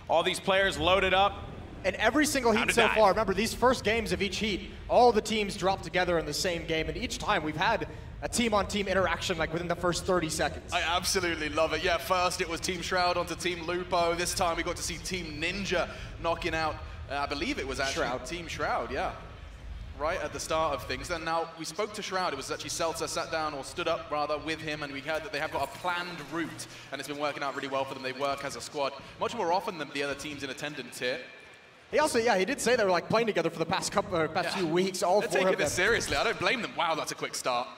All these players loaded up. And every single heat so far, remember these first games of each heat, all the teams drop together in the same game, and each time we've had a team-on-team interaction like within the first 30 seconds. I absolutely love it. Yeah, first it was Team Shroud onto Team Lupo. This time we got to see Team Ninja knocking out, I believe it was actually Team Shroud, yeah. Right at the start of things. Then now we spoke to Shroud. It was actually Seltzer sat down, or stood up rather, with him, and we heard that they have got a planned route, and it's been working out really well for them. They work as a squad much more often than the other teams in attendance here. He also, he did say they were like playing together for the past few weeks. All They're four taking of them. this seriously. I don't blame them. Wow, that's a quick start.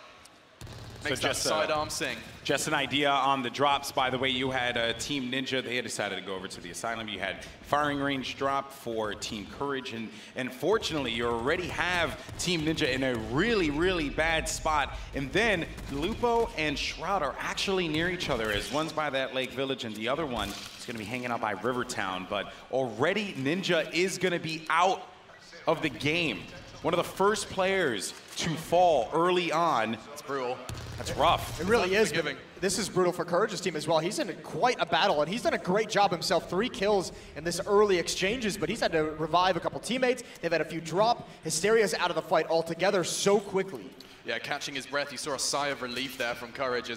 Makes that sidearm sing. Just an idea on the drops, by the way, you had Team Ninja. They had decided to go over to the Asylum. You had firing range drop for Team Courage. And fortunately, you already have Team Ninja in a really, really bad spot. And then Lupo and Shroud are actually near each other, as one's by that Lake Village and the other one is going to be hanging out by Rivertown. But already Ninja is going to be out of the game. One of the first players to fall early on. It's brutal. That's rough. It really is. This is brutal for Courage's team as well. He's in quite a battle, and he's done a great job himself. 3 kills in this early exchanges, but he's had to revive a couple teammates. They've had a few drop. Hysteria's out of the fight altogether so quickly. Yeah, catching his breath. You saw a sigh of relief there from Courage.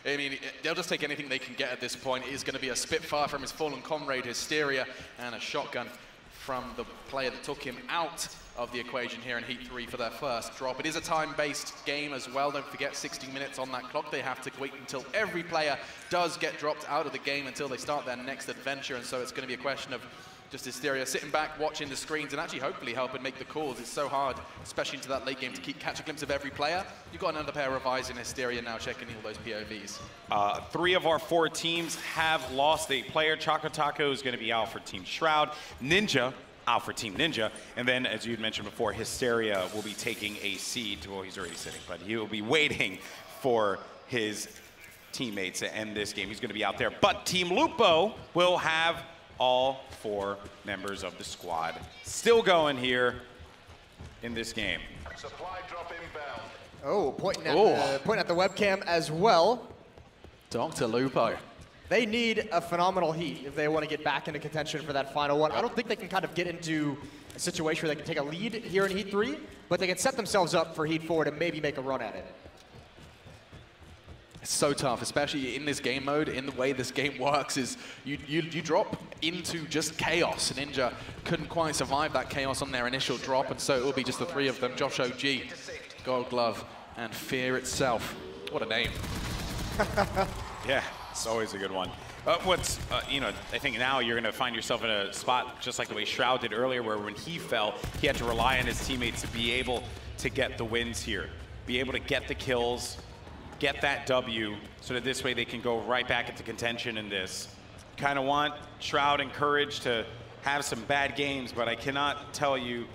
I mean, they'll just take anything they can get at this point. It is going to be a Spitfire from his fallen comrade, Hysteria, and a shotgun from the player that took him out of the equation here in Heat 3 for their first drop. It is a time-based game as well. Don't forget, 60 minutes on that clock. They have to wait until every player does get dropped out of the game until they start their next adventure. And so it's going to be a question of just Hysteria sitting back, watching the screens, and actually hopefully helping make the calls. It's so hard, especially into that late game, to catch a glimpse of every player. You've got another pair of eyes in Hysteria now checking all those POVs. 3 of our 4 teams have lost a player. Choco Taco is going to be out for Team Shroud. Ninja out for Team Ninja. And then, as you'd mentioned before, Hysteria will be taking a seat. Well, he's already sitting, but he will be waiting for his teammates to end this game. He's going to be out there. But Team Lupo will have all 4 members of the squad still going here in this game. Supply drop inbound. Oh, pointing at the webcam as well. Dr. Lupo. They need a phenomenal heat if they want to get back into contention for that final one. I don't think they can kind of get into a situation where they can take a lead here in Heat 3, but they can set themselves up for Heat 4 to maybe make a run at it. It's so tough, especially in this game mode. In the way this game works is you drop into just chaos. Ninja couldn't quite survive that chaos on their initial drop, and so it will be just the 3 of them. Josh OG, Gold Glove, and Fear itself. What a name. Yeah, it's always a good one. You know, I think now you're going to find yourself in a spot just like the way Shroud did earlier, where when he fell, he had to rely on his teammates to be able to get the wins here, be able to get the kills, get that W, so that this way they can go right back into contention in this. Kind of want Shroud and Courage to have some bad games, but I cannot tell you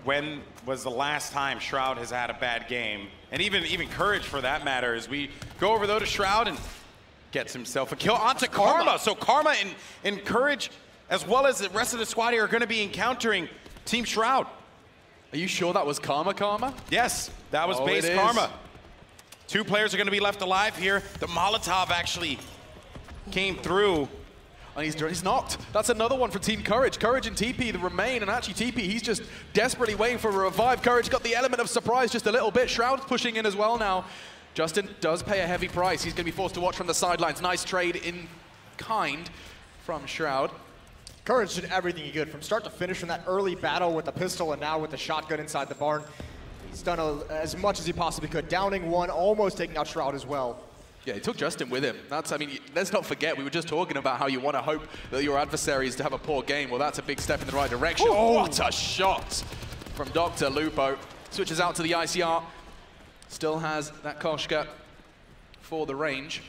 when was the last time Shroud has had a bad game, and even Courage for that matter. As we go over though to Shroud and gets himself a kill onto Karma. So Karma and Courage, as well as the rest of the squad here, are going to be encountering Team Shroud. Are you sure that was Karma? Yes, that was base Karma. 2 players are going to be left alive here. The Molotov actually came through. And he's knocked. That's another one for Team Courage. Courage and TP the remain, and actually TP, he's just desperately waiting for a revive. Courage got the element of surprise just a little bit. Shroud's pushing in as well now. Justin does pay a heavy price. He's going to be forced to watch from the sidelines. Nice trade in kind from Shroud. Courage did everything he could from start to finish from that early battle with the pistol and now with the shotgun inside the barn. He's done as much as he possibly could, downing 1, almost taking out Shroud as well. Yeah, he took Justin with him. I mean, let's not forget, we were just talking about how you want to hope that your adversary is to have a poor game. Well, that's a big step in the right direction. Oh, what a shot from Dr. Lupo. Switches out to the ICR. Still has that Koshka for the range.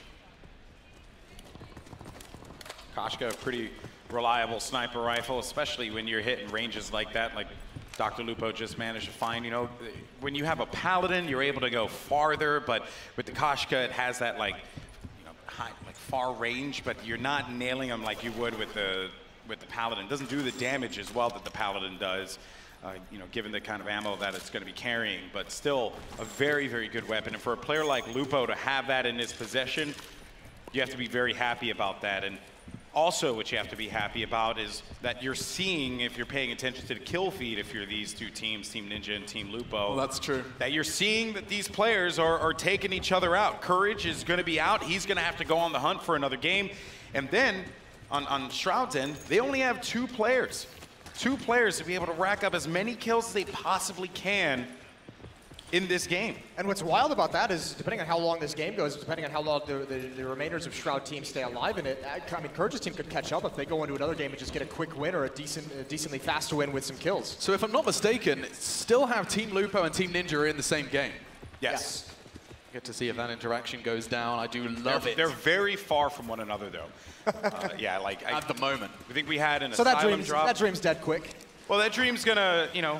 Koshka, a pretty reliable sniper rifle, especially when you're hitting ranges like that, like Dr. Lupo just managed to find. You know, when you have a Paladin, you're able to go farther, but with the Koshka, it has that like, you know, high, like far range, but you're not nailing them like you would with the Paladin. It doesn't do the damage as well that the Paladin does. You know, given the kind of ammo that it's going to be carrying, but still a very, very good weapon. And for a player like Lupo to have that in his possession, you have to be very happy about that. And Also, what you have to be happy about is that you're seeing, if you're paying attention to the kill feed, if you're these two teams, Team Ninja and Team Lupo. Well, that's true. That you're seeing that these players are taking each other out. Courage is going to be out. He's going to have to go on the hunt for another game. And then, on Shroud's end, they only have 2 players. 2 players to be able to rack up as many kills as they possibly can in this game. And what's wild about that is, depending on how long this game goes, depending on how long the remainders of Shroud team stay alive in it, I mean, Courage's team could catch up if they go into another game and just get a quick win or a decently fast win with some kills. So if I'm not mistaken, still have Team Lupo and Team Ninja in the same game. Yes. Get to see if that interaction goes down. I do love it. They're very far from one another, though. Yeah, like at the moment. I think we had an so asylum drop. that dream's dead quick. Well, that dream's gonna, you know,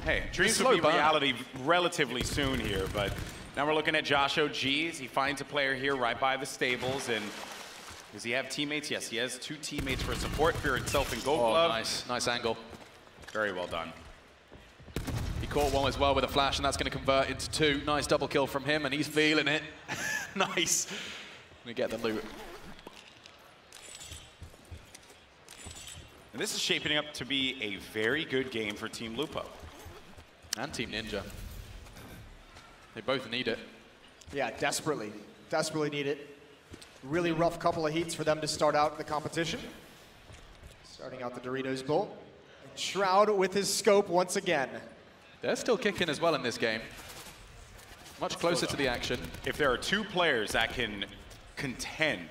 hey, dreams will be reality relatively soon here, but now we're looking at Josh OG as he finds a player here right by the stables. And does he have teammates? Yes, he has 2 teammates for support. Fear itself and Gold Glove. Nice angle. Very well done. He caught one as well with a flash, and that's going to convert into 2. Nice double kill from him, and he's feeling it. Nice. We get the loot. And this is shaping up to be a very good game for Team Lupo. And Team Ninja. They both need it. Yeah, desperately need it. Really rough couple of heats for them to start out the competition. Starting out the Doritos Bowl. Shroud with his scope once again. They're still kicking as well in this game. Much closer to the action. If there are 2 players that can contend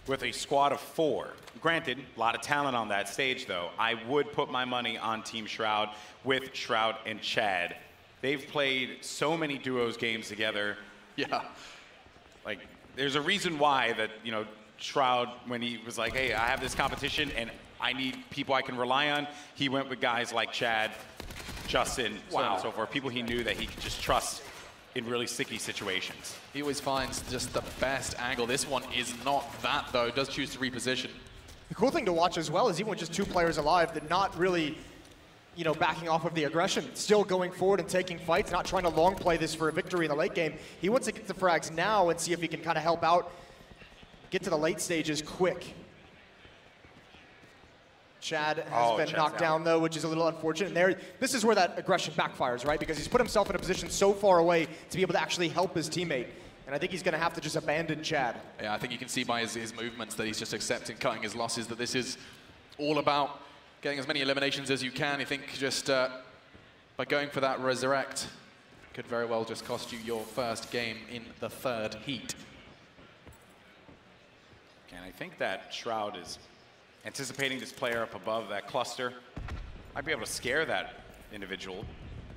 with a squad of 4, granted, a lot of talent on that stage, though, I would put my money on Team Shroud with Shroud and Chad. They've played so many duos games together. Yeah. Like, there's a reason why that, you know, Shroud, when he was like, hey, I have this competition and I need people I can rely on, he went with guys like Chad, Justin, so on and so forth, people he knew that he could just trust in really sticky situations. He always finds just the best angle. This one is not that, though. Does choose to reposition. The cool thing to watch as well is even with just 2 players alive, they're not really, you know, backing off of the aggression. Still going forward and taking fights, not trying to long play this for a victory in the late game. He wants to get the frags now and see if he can kind of help out, get to the late stages quick. Chad has been knocked down, though, which is a little unfortunate. And this is where that aggression backfires, right? Because he's put himself in a position so far away to be able to actually help his teammate. And I think he's going to have to just abandon Chad. Yeah, I think you can see by his movements that he's just accepting, cutting his losses, that this is all about getting as many eliminations as you can. I think just by going for that resurrect could very well just cost you your first game in the 3rd heat. And I think that Shroud is anticipating this player up above that cluster. Might be able to scare that individual.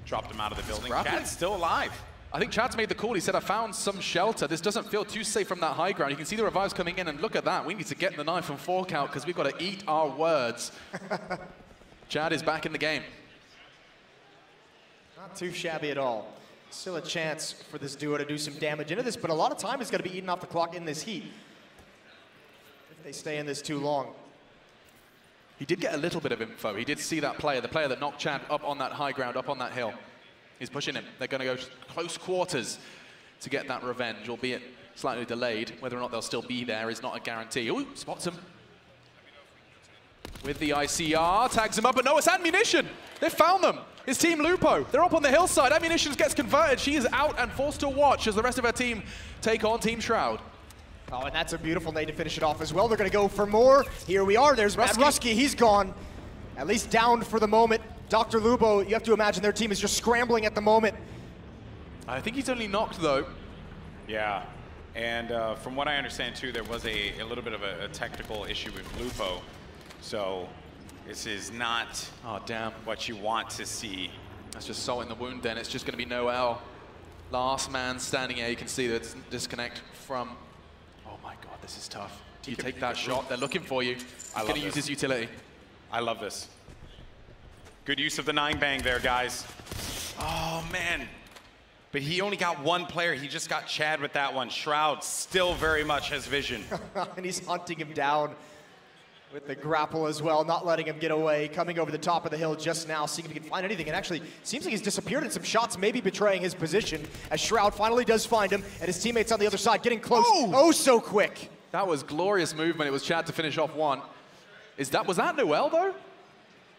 Dropped him out of the building. Chad's still alive. I think Chad's made the call. He said, I found some shelter. This doesn't feel too safe from that high ground. You can see the revives coming in, and look at that. We need to get the knife and fork out because we've got to eat our words. Chad is back in the game. Not too shabby at all. Still a chance for this duo to do some damage into this, but a lot of time is going to be eaten off the clock in this heat if they stay in this too long. He did get a little bit of info. He did see that player, the player that knocked Chad up on that high ground, up on that hill. He's pushing him. They're going to go close quarters to get that revenge, albeit slightly delayed. Whether or not they'll still be there is not a guarantee. Ooh, spots him. With the ICR, tags him up, but no, it's ammunition. They found them. It's Team Lupo. They're up on the hillside. Ammunition gets converted. She is out and forced to watch as the rest of her team take on Team Shroud. Oh, and that's a beautiful nade to finish it off as well. They're going to go for more. Here we are. There's Rusky. He's gone. At least downed for the moment. Dr. Lupo, you have to imagine their team is just scrambling at the moment. I think he's only knocked, though. Yeah. And from what I understand, too, there was a little bit of a technical issue with Lupo. So this is not what you want to see. That's just salt in the wound, then. It's just going to be Noel. Last man standing here. You can see the disconnect from... Oh, my God, this is tough. Do you take that shot? They're looking for you. He's going to use his utility. I love this. Good use of the 9-bang there, guys. Oh, man. But he only got one player. He just got Chad with that one. Shroud still very much has vision. And he's hunting him down with the grapple as well, not letting him get away. Coming over the top of the hill just now, seeing if he can find anything. And actually, seems like he's disappeared in some shots, maybe betraying his position, as Shroud finally does find him, and his teammates on the other side getting close. Oh so quick. That was glorious movement. It was Chad to finish off one. Was that Noel, though?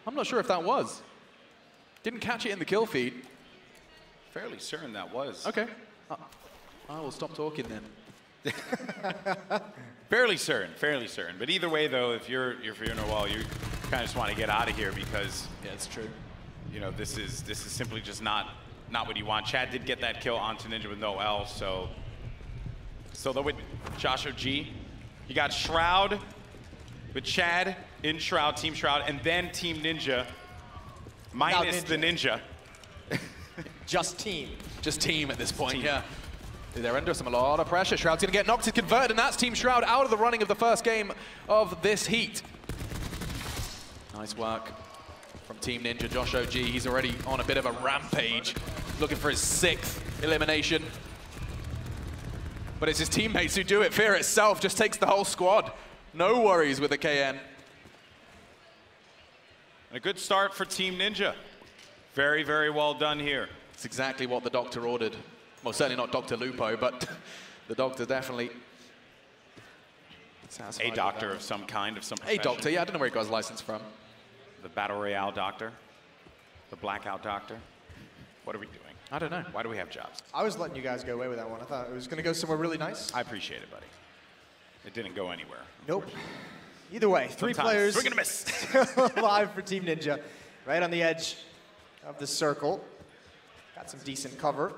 I'm not sure if that was. Didn't catch it in the kill feed. Fairly certain that was. Okay. I will stop talking then. Fairly certain. But either way, though, if you're Noel, you kind of just want to get out of here because yeah, it's true. You know, this is simply just not what you want. Chad did get that kill onto Ninja with Noel, so though with Josh OG, you got Shroud with Chad in Shroud, Team Shroud, and then Team Ninja minus the Ninja. Just team. Just team at this point, yeah. They're under a lot of pressure. Shroud's gonna get knocked and converted, and that's Team Shroud out of the running of the first game of this heat. Nice work from Team Ninja. Josh OG, he's already on a bit of a rampage, looking for his 6th elimination. But it's his teammates who do it. Fear itself just takes the whole squad. No worries with the KN. A good start for Team Ninja. Very, very well done here. It's exactly what the doctor ordered. Well, certainly not Dr. Lupo, but the doctor definitely satisfied. A doctor of some kind, of some profession. A doctor, yeah, I don't know where he got his license from. The Battle Royale doctor, the Blackout doctor. What are we doing? I don't know. Why do we have jobs? I was letting you guys go away with that one. I thought it was going to go somewhere really nice. I appreciate it, buddy. It didn't go anywhere. Nope. Either way, three players swing and a miss. live for Team Ninja, right on the edge of the circle. Got some decent cover.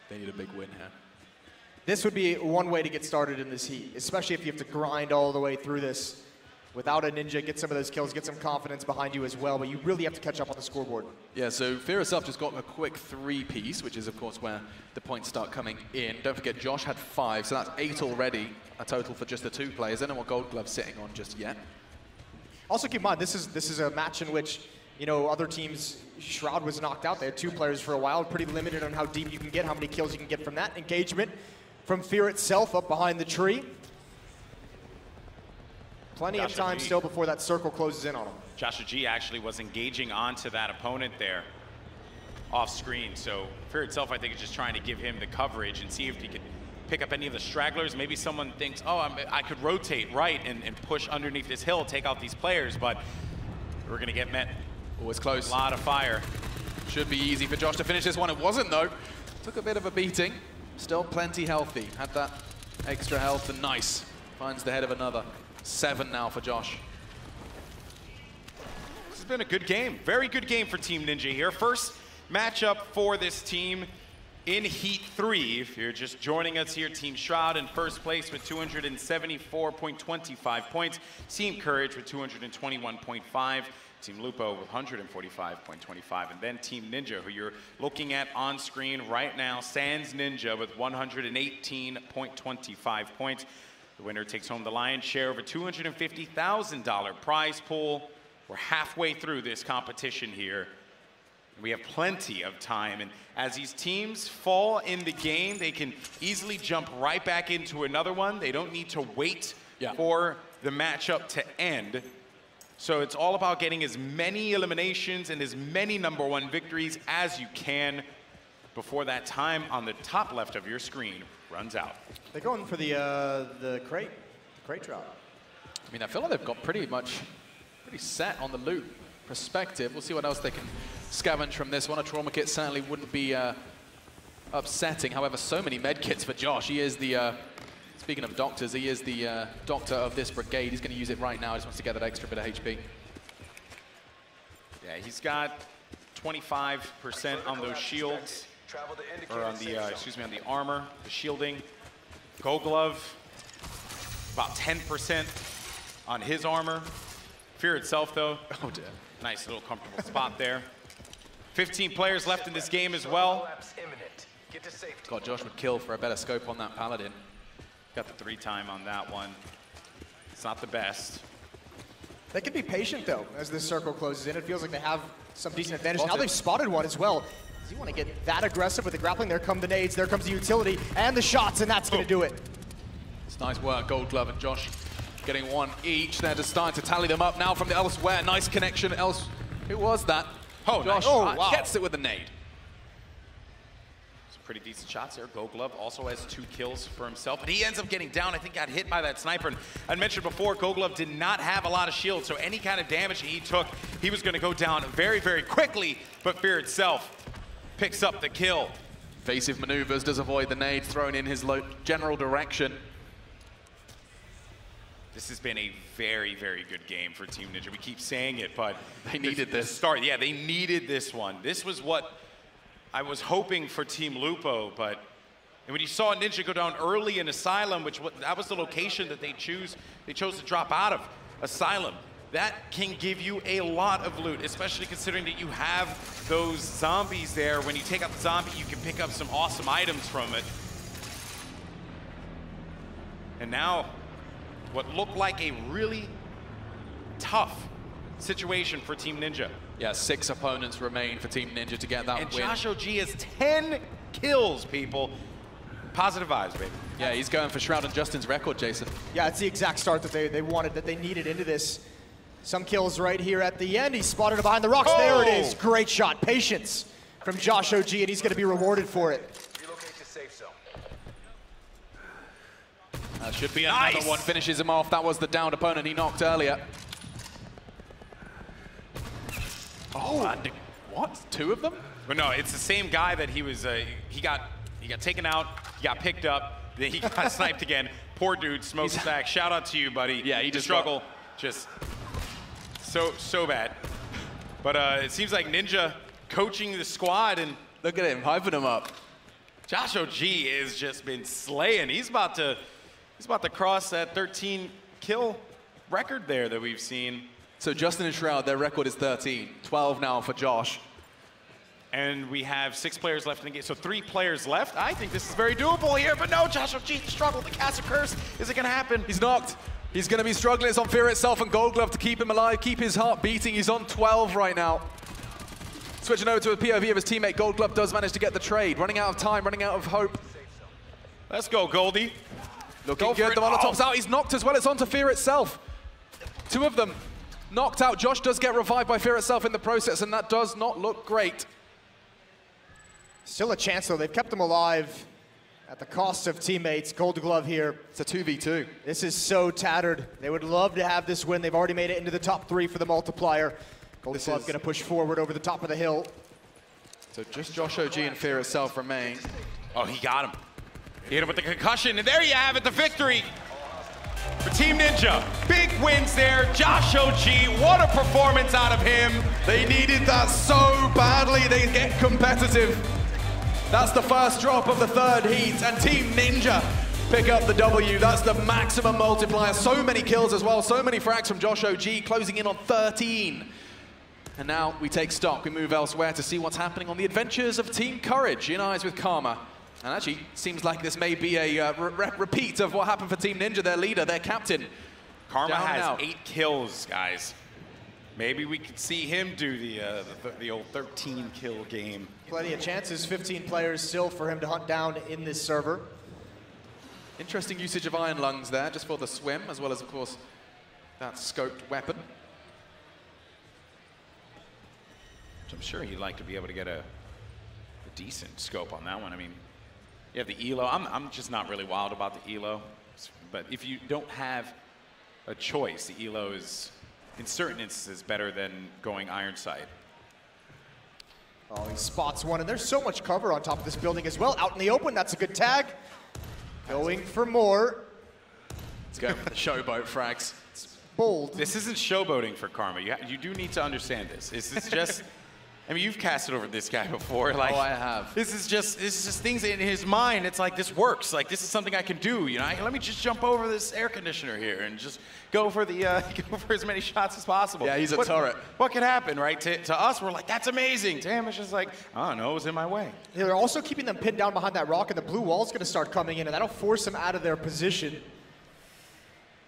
They need a big win here. This would be one way to get started in this heat, especially if you have to grind all the way through this without a Ninja, get some of those kills, get some confidence behind you as well, but you really have to catch up on the scoreboard. Yeah, so Fear itself just got a quick 3-piece, which is, of course, where the points start coming in. Don't forget, Josh had 5, so that's 8 already, a total for just the 2 players. I don't know what Gold Glove's sitting on just yet. Also keep in mind, this is a match in which, you know, other teams, Shroud was knocked out. They had 2 players for a while, pretty limited on how deep you can get, how many kills you can get from that. Engagement from Fear itself up behind the tree. Plenty of time still before that circle closes in on him. Joshua G actually was engaging onto that opponent there off screen. So Fear itself, I think, is just trying to give him the coverage and see if he can pick up any of the stragglers. Maybe someone thinks, oh, I could rotate right and push underneath this hill, take out these players, but we're going to get met. Always close. A lot of fire. Should be easy for Josh to finish this one. It wasn't, though. Took a bit of a beating. Still plenty healthy. Had that extra health, and nice. Finds the head of another. 7 now for Josh. This has been a good game. Very good game for Team Ninja here. First matchup for this team in Heat 3. If you're just joining us here, Team Shroud in first place with 274.25 points. Team Courage with 221.5. Team Lupo with 145.25. And then Team Ninja, who you're looking at on screen right now, Sans Ninja with 118.25 points. The winner takes home the lion's share of a $250,000 prize pool. We're halfway through this competition here. We have plenty of time, and as these teams fall in the game, they can easily jump right back into another one. They don't need to wait for the matchup to end. So it's all about getting as many eliminations and as many #1 victories as you can before that time on the top left of your screen runs out. They're going for the crate drop. I mean, I feel like they've got pretty set on the loot perspective. We'll see what else they can scavenge from this one. A trauma kit certainly wouldn't be upsetting. However, so many med kits for Josh. He is the, speaking of doctors, he is the doctor of this brigade. He's going to use it right now. He just wants to get that extra bit of HP. Yeah, he's got 25% on those shields. Or on the, on the armor, the shielding. Gold Glove, about 10% on his armor. Fear itself, though. Oh, dear. Nice little comfortable spot there. 15 players left in this game as well. God, Josh would kill for a better scope on that Paladin. Got the 3 time on that one. It's not the best. They can be patient, though, as this circle closes in. It feels like they have some decent advantage. Now they've spotted one as well. You want to get that aggressive with the grappling. There come the nades, there comes the utility, and the shots, and that's going to do it. It's nice work, Gold Glove and Josh getting 1 each. They're just starting to tally them up now from the elsewhere. Nice connection. Who was that? Oh, Josh nice. gets it with the nade. It's a pretty decent shots there. Gold Glove also has 2 kills for himself, but he ends up getting down. I think got hit by that sniper. And I mentioned before, Gold Glove did not have a lot of shield, so any kind of damage he took, he was going to go down very, very quickly. But Fear itself picks up the kill. Evasive maneuvers, does avoid the nades thrown in his general direction. This has been a very, very good game for Team Ninja. We keep saying it, but they needed this. Start, yeah, they needed this one. This was what I was hoping for Team Lupo, but and when you saw Ninja go down early in Asylum, that was the location that they chose to drop out of, Asylum. That can give you a lot of loot, especially considering that you have those zombies there. When you take out the zombie, you can pick up some awesome items from it. And now, what looked like a really tough situation for Team Ninja. Yeah, 6 opponents remain for Team Ninja to get that win. And Josh OG has 10 kills, people. Positive vibes, baby. Yeah, he's going for Shroud and Justin's record, Jason. Yeah, it's the exact start that they wanted, that they needed into this. Some kills right here at the end. He spotted it behind the rocks. Oh! There it is. Great shot. Patience from Josh OG, and he's going to be rewarded for it. Relocate to safe zone. Should be another one. Finishes him off. That was the downed opponent he knocked earlier. Oh, and what? 2 of them? But no, it's the same guy that he was. He got taken out. He got picked up. Then he got sniped again. Poor dude, smokes back. Shout out to you, buddy. Yeah, he just struggle. Just so bad. But it seems like Ninja coaching the squad, and look at him hyping him up. Josh OG has just been slaying. He's about to cross that 13 kill record there that we've seen. So Justin and Shroud, their record is 13. 12 now for Josh. And we have 6 players left in the game. So 3 players left. I think this is very doable here, but no, Josh OG struggled. The cast of curse. Is it gonna happen? He's knocked. He's gonna be struggling. It's on Fear itself and Gold Glove to keep him alive, keep his heart beating. He's on 12 right now. Switching over to a POV of his teammate, Gold Glove does manage to get the trade. Running out of time, running out of hope. Let's go, Goldie. Looking good, the Molotov's out. He's knocked as well. It's on to Fear itself. 2 of them knocked out. Josh does get revived by Fear itself in the process, and that does not look great. Still a chance, though. They've kept him alive at the cost of teammates. Gold Glove here. It's a 2v2. This is so tattered. They would love to have this win. They've already made it into the top 3 for the multiplier. Gold Glove going to push forward over the top of the hill. So just Josh OG and Fear itself remain. Oh, he got him. He hit him with the concussion, and there you have it, the victory for Team Ninja. Big wins there. Josh OG, what a performance out of him. They needed that so badly. They get competitive. That's the first drop of the 3rd heat, and Team Ninja pick up the W. That's the maximum multiplier. So many kills as well, so many frags from Josh OG, closing in on 13. And now we take stock. We move elsewhere to see what's happening on the adventures of Team Courage in Eyes with Karma. And actually, seems like this may be a repeat of what happened for Team Ninja, their leader, their captain. Karma has 8 kills, guys. Maybe we could see him do the old 13-kill game. Plenty of chances, 15 players still for him to hunt down in this server. Interesting usage of Iron Lungs there, just for the swim, as well as, of course, that scoped weapon. Which I'm sure he'd like to be able to get a decent scope on that one. I mean, you have the ELO. I'm just not really wild about the ELO. But if you don't have a choice, the ELO is, in certain instances, better than going Iron Sight. Oh, he spots one, and there's so much cover on top of this building as well. Out in the open, that's a good tag. Going for more. Let's go with the showboat frags. It's bold. This isn't showboating for Karma. You do need to understand this. This is just, I mean, you've casted over this guy before. Like, oh, I have. This is just things in his mind. It's like, this works. Like, this is something I can do. You know, let me just jump over this air conditioner here and just go for the go for as many shots as possible. Yeah, he's a turret. What could happen, right? To us, we're like, that's amazing. To him, it's just like, I don't know, it was in my way. They're also keeping them pinned down behind that rock, and the blue wall's going to start coming in, and that'll force them out of their position.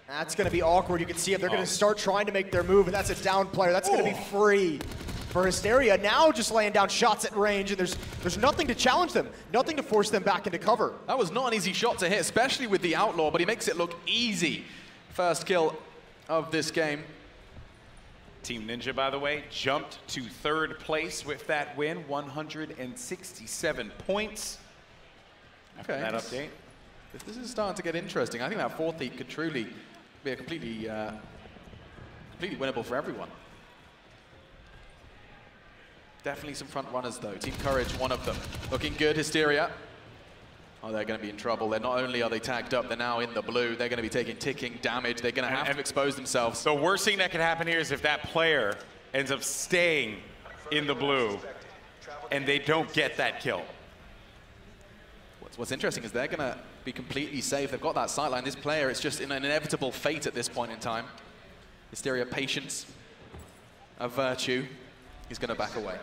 That's going to be awkward. You can see it. They're going to start trying to make their move, and that's a down player. That's going to be free for Hysteria. Now just laying down shots at range, and there's nothing to challenge them, nothing to force them back into cover. That was not an easy shot to hit, especially with the Outlaw, but he makes it look easy. First kill of this game. Team Ninja, by the way, jumped to 3rd place with that win, 167 points. after that update. This is starting to get interesting. I think that fourth heat could truly be a completely winnable for everyone. Definitely some front runners though. Team Courage, one of them. Looking good, Hysteria. Oh, they're going to be in trouble. They're not only are they tagged up, they're now in the blue. They're going to be taking ticking damage. They're going to have to expose themselves. The worst thing that could happen here is if that player ends up staying in the blue and they don't get that kill. What's interesting is they're going to be completely safe. They've got that sightline. This player, it's just an inevitable fate at this point in time. Hysteria, patience, a virtue. He's going to back away.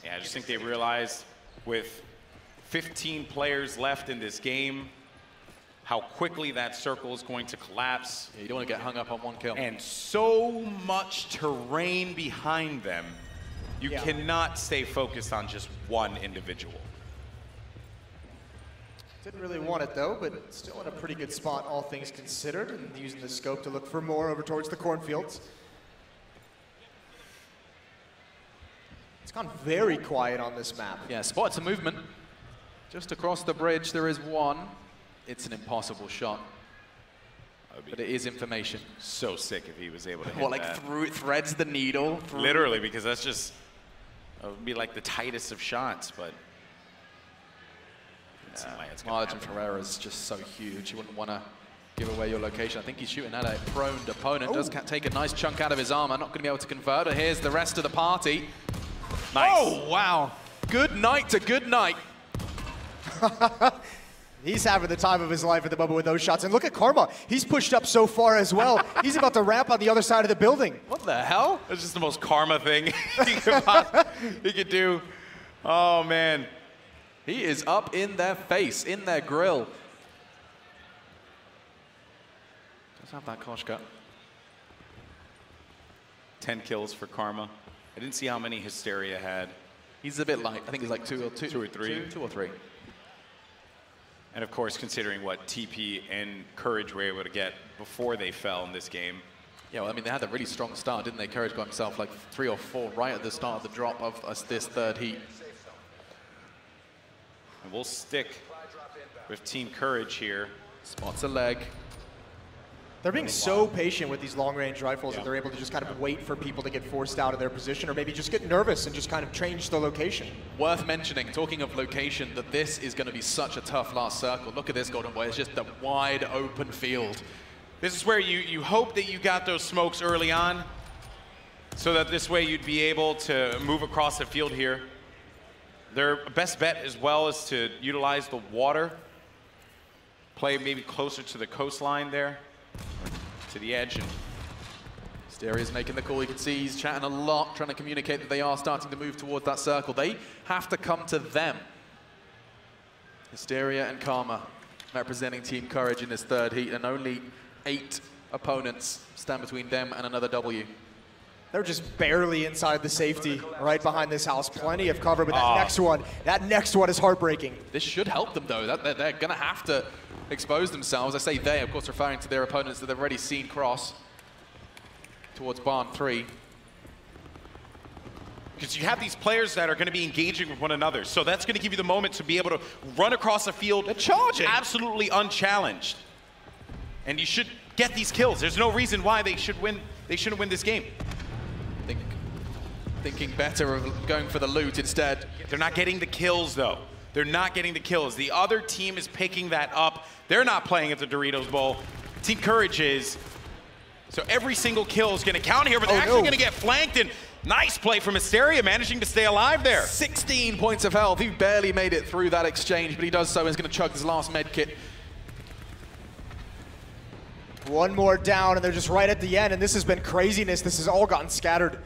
Yeah, I just think they realized with 15 players left in this game, how quickly that circle is going to collapse. Yeah, you don't want to get hung up on one kill. And so much terrain behind them, you cannot stay focused on just one individual. Didn't really want it though, but still in a pretty good spot, all things considered, and using the scope to look for more over towards the cornfields. It's gone very quiet on this map. Yeah, spots a movement. Just across the bridge, there is one. It's an impossible shot, but it is information. So sick if he was able to hit what, like that. threads the needle? Literally, because that's just, it would be like the tightest of shots, but Margin Ferreira is just so huge. You wouldn't want to give away your location. I think he's shooting at a prone opponent. Does take a nice chunk out of his armor. Not going to be able to convert. But here's the rest of the party. Nice. Oh, wow. Good night to good night. He's having the time of his life at the moment with those shots. And look at Karma. He's pushed up so far as well. He's about to ramp on the other side of the building. What the hell? That's just the most Karma thing he could do. Oh, man. He is up in their face, in their grill. Let's have that Koshka. 10 kills for Karma. I didn't see how many Hysteria had. He's a bit light. I think he's like two or three. Two or three. And of course, considering what TP and Courage were able to get before they fell in this game. Yeah, well, I mean, they had a really strong start, didn't they? Courage got himself like 3 or 4 right at the start of the drop of this third heat. And we'll stick with Team Courage here. Spots a leg. They're being so patient with these long-range rifles that they're able to just kind of wait for people to get forced out of their position or maybe just get nervous and just kind of change the location. Worth mentioning, talking of location, that this is going to be such a tough last circle. Look at this, Golden Boy. It's just a wide open field. This is where you hope that you got those smokes early on so that this way you'd be able to move across the field here. Their best bet as well is to utilize the water, play maybe closer to the coastline there, to the edge. Hysteria's making the call. You can see he's chatting a lot, trying to communicate that they are starting to move towards that circle. They have to come to them. Hysteria and Karma representing Team Courage in this third heat, and only 8 opponents stand between them and another W. They're just barely inside the safety right behind this house. Plenty of cover, but that next one is heartbreaking. This should help them, though. They're going to have to expose themselves. I say they, of course, referring to their opponents that they've already seen cross towards barn 3. Because you have these players that are going to be engaging with one another. So that's going to give you the moment to be able to run across the field. They're charging. Absolutely unchallenged. And you should get these kills. There's no reason why they shouldn't win this game. Thinking better of going for the loot instead. They're not getting the kills, though. They're not getting the kills. The other team is picking that up. They're not playing at the Doritos Bowl. Team Courage is. So every single kill is going to count here, but they're actually going to get flanked. And nice play from Hysteria, managing to stay alive there. 16 points of health. He barely made it through that exchange, but he does so and is going to chug his last med kit. One more down, and they're just right at the end, and this has been craziness. This has all gotten scattered.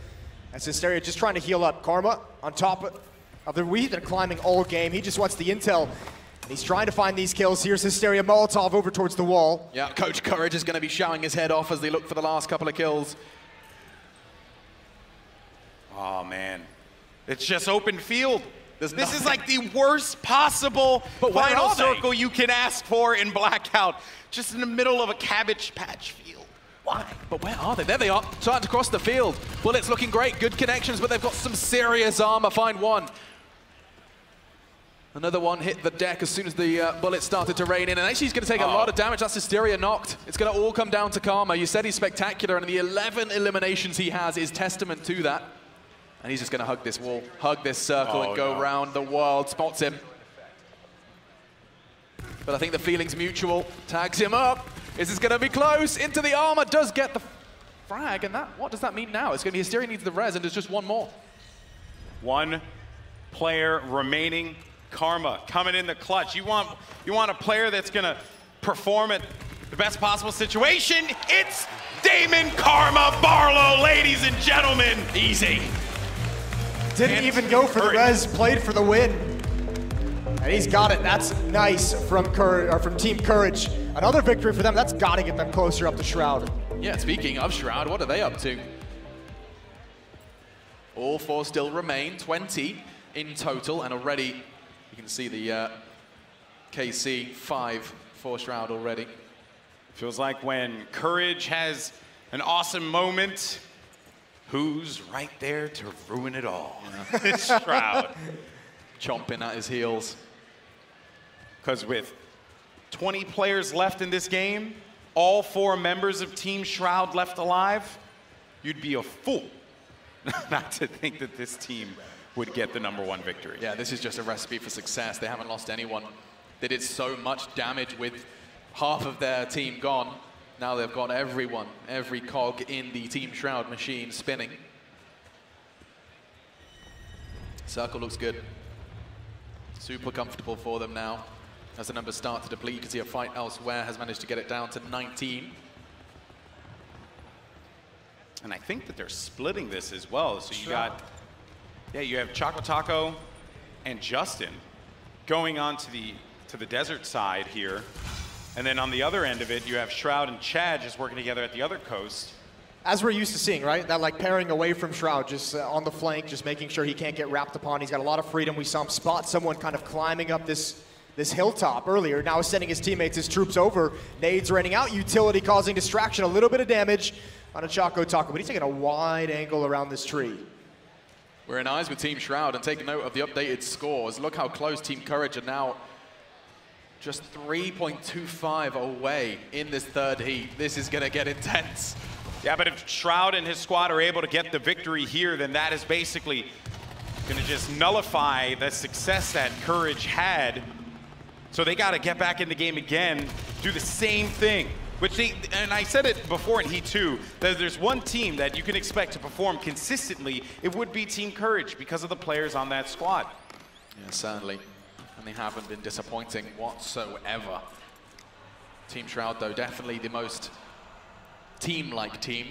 As Hysteria just trying to heal up. Karma on top of the Weave and climbing all game. He just wants the intel. He's trying to find these kills. Here's Hysteria Molotov over towards the wall. Yeah, Coach Courage is going to be showing his head off as they look for the last couple of kills. Oh, man. It's just open field. This is like the worst possible final circle you can ask for in Blackout. Just in the middle of a cabbage patch field. Why? But where are they? There they are, starting to cross the field. Bullets looking great, good connections, but they've got some serious armor. Find one. Another one hit the deck as soon as the bullets started to rain in, and actually he's going to take a lot of damage. That's Hysteria knocked. It's going to all come down to Karma. You said he's spectacular, and the 11 eliminations he has is testament to that. And he's just going to hug this wall, hug this circle, and go around the world. Spots him. But I think the feeling's mutual. Tags him up. This is going to be close. Into the armor. Does get the frag, and that, what does that mean now? It's going to be Hysteria needs the res, and there's just one more. One player remaining. Karma coming in the clutch. You want a player that's gonna perform at the best possible situation? It's Damon Karma Barlow, ladies and gentlemen. Easy. Didn't even go for the res, played for the win. And he's got it. That's nice from Team Courage. Another victory for them. That's got to get them closer up to Shroud. Yeah, speaking of Shroud, what are they up to? All four still remain, 20 in total, and already you can see the KC 5 for Shroud already. Feels like when Courage has an awesome moment, who's right there to ruin it all? Yeah. Shroud. Chomping at his heels. Because with 20 players left in this game, all 4 members of Team Shroud left alive, you'd be a fool not to think that this team would get the #1 victory. Yeah, this is just a recipe for success. They haven't lost anyone. They did so much damage with half of their team gone. Now they've got everyone, every cog in the Team Shroud machine spinning. Circle looks good. Super comfortable for them now. As the numbers start to deplete, you can see a fight elsewhere has managed to get it down to 19. And I think that they're splitting this as well. So you got, you have Choco Taco and Justin going on to the desert side here. And then on the other end of it, you have Shroud and Chad just working together at the other coast. As we're used to seeing, right? That like pairing away from Shroud, just on the flank, just making sure he can't get wrapped upon. He's got a lot of freedom. We saw him spot someone kind of climbing up this hilltop earlier. Now sending his teammates, his troops over. Nades raining out, utility causing distraction, a little bit of damage on a Choco Taco, but he's taking a wide angle around this tree. We're in eyes with Team Shroud, and take note of the updated scores. Look how close Team Courage are now. Just 3.25 away in this third heat. This is going to get intense. Yeah, but if Shroud and his squad are able to get the victory here, then that is basically going to just nullify the success that Courage had. So they got to get back in the game again, do the same thing. And I said it before in Heat 2, that there's one team that you can expect to perform consistently, it would be Team Courage because of the players on that squad. Yeah, certainly. And they haven't been disappointing whatsoever. Team Shroud, though, definitely the most team-like team.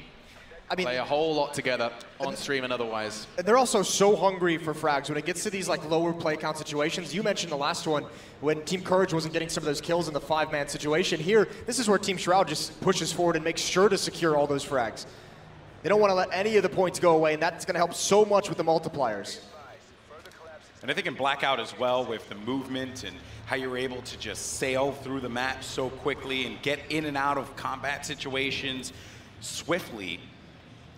I mean, play a whole lot together on stream and otherwise. And they're also so hungry for frags when it gets to these like lower play count situations. You mentioned the last one when Team Courage wasn't getting some of those kills in the 5-man situation. Here, this is where Team Shroud just pushes forward and makes sure to secure all those frags. They don't want to let any of the points go away, and that's going to help so much with the multipliers. And I think in Blackout as well, with the movement and how you're able to just sail through the map so quickly and get in and out of combat situations swiftly,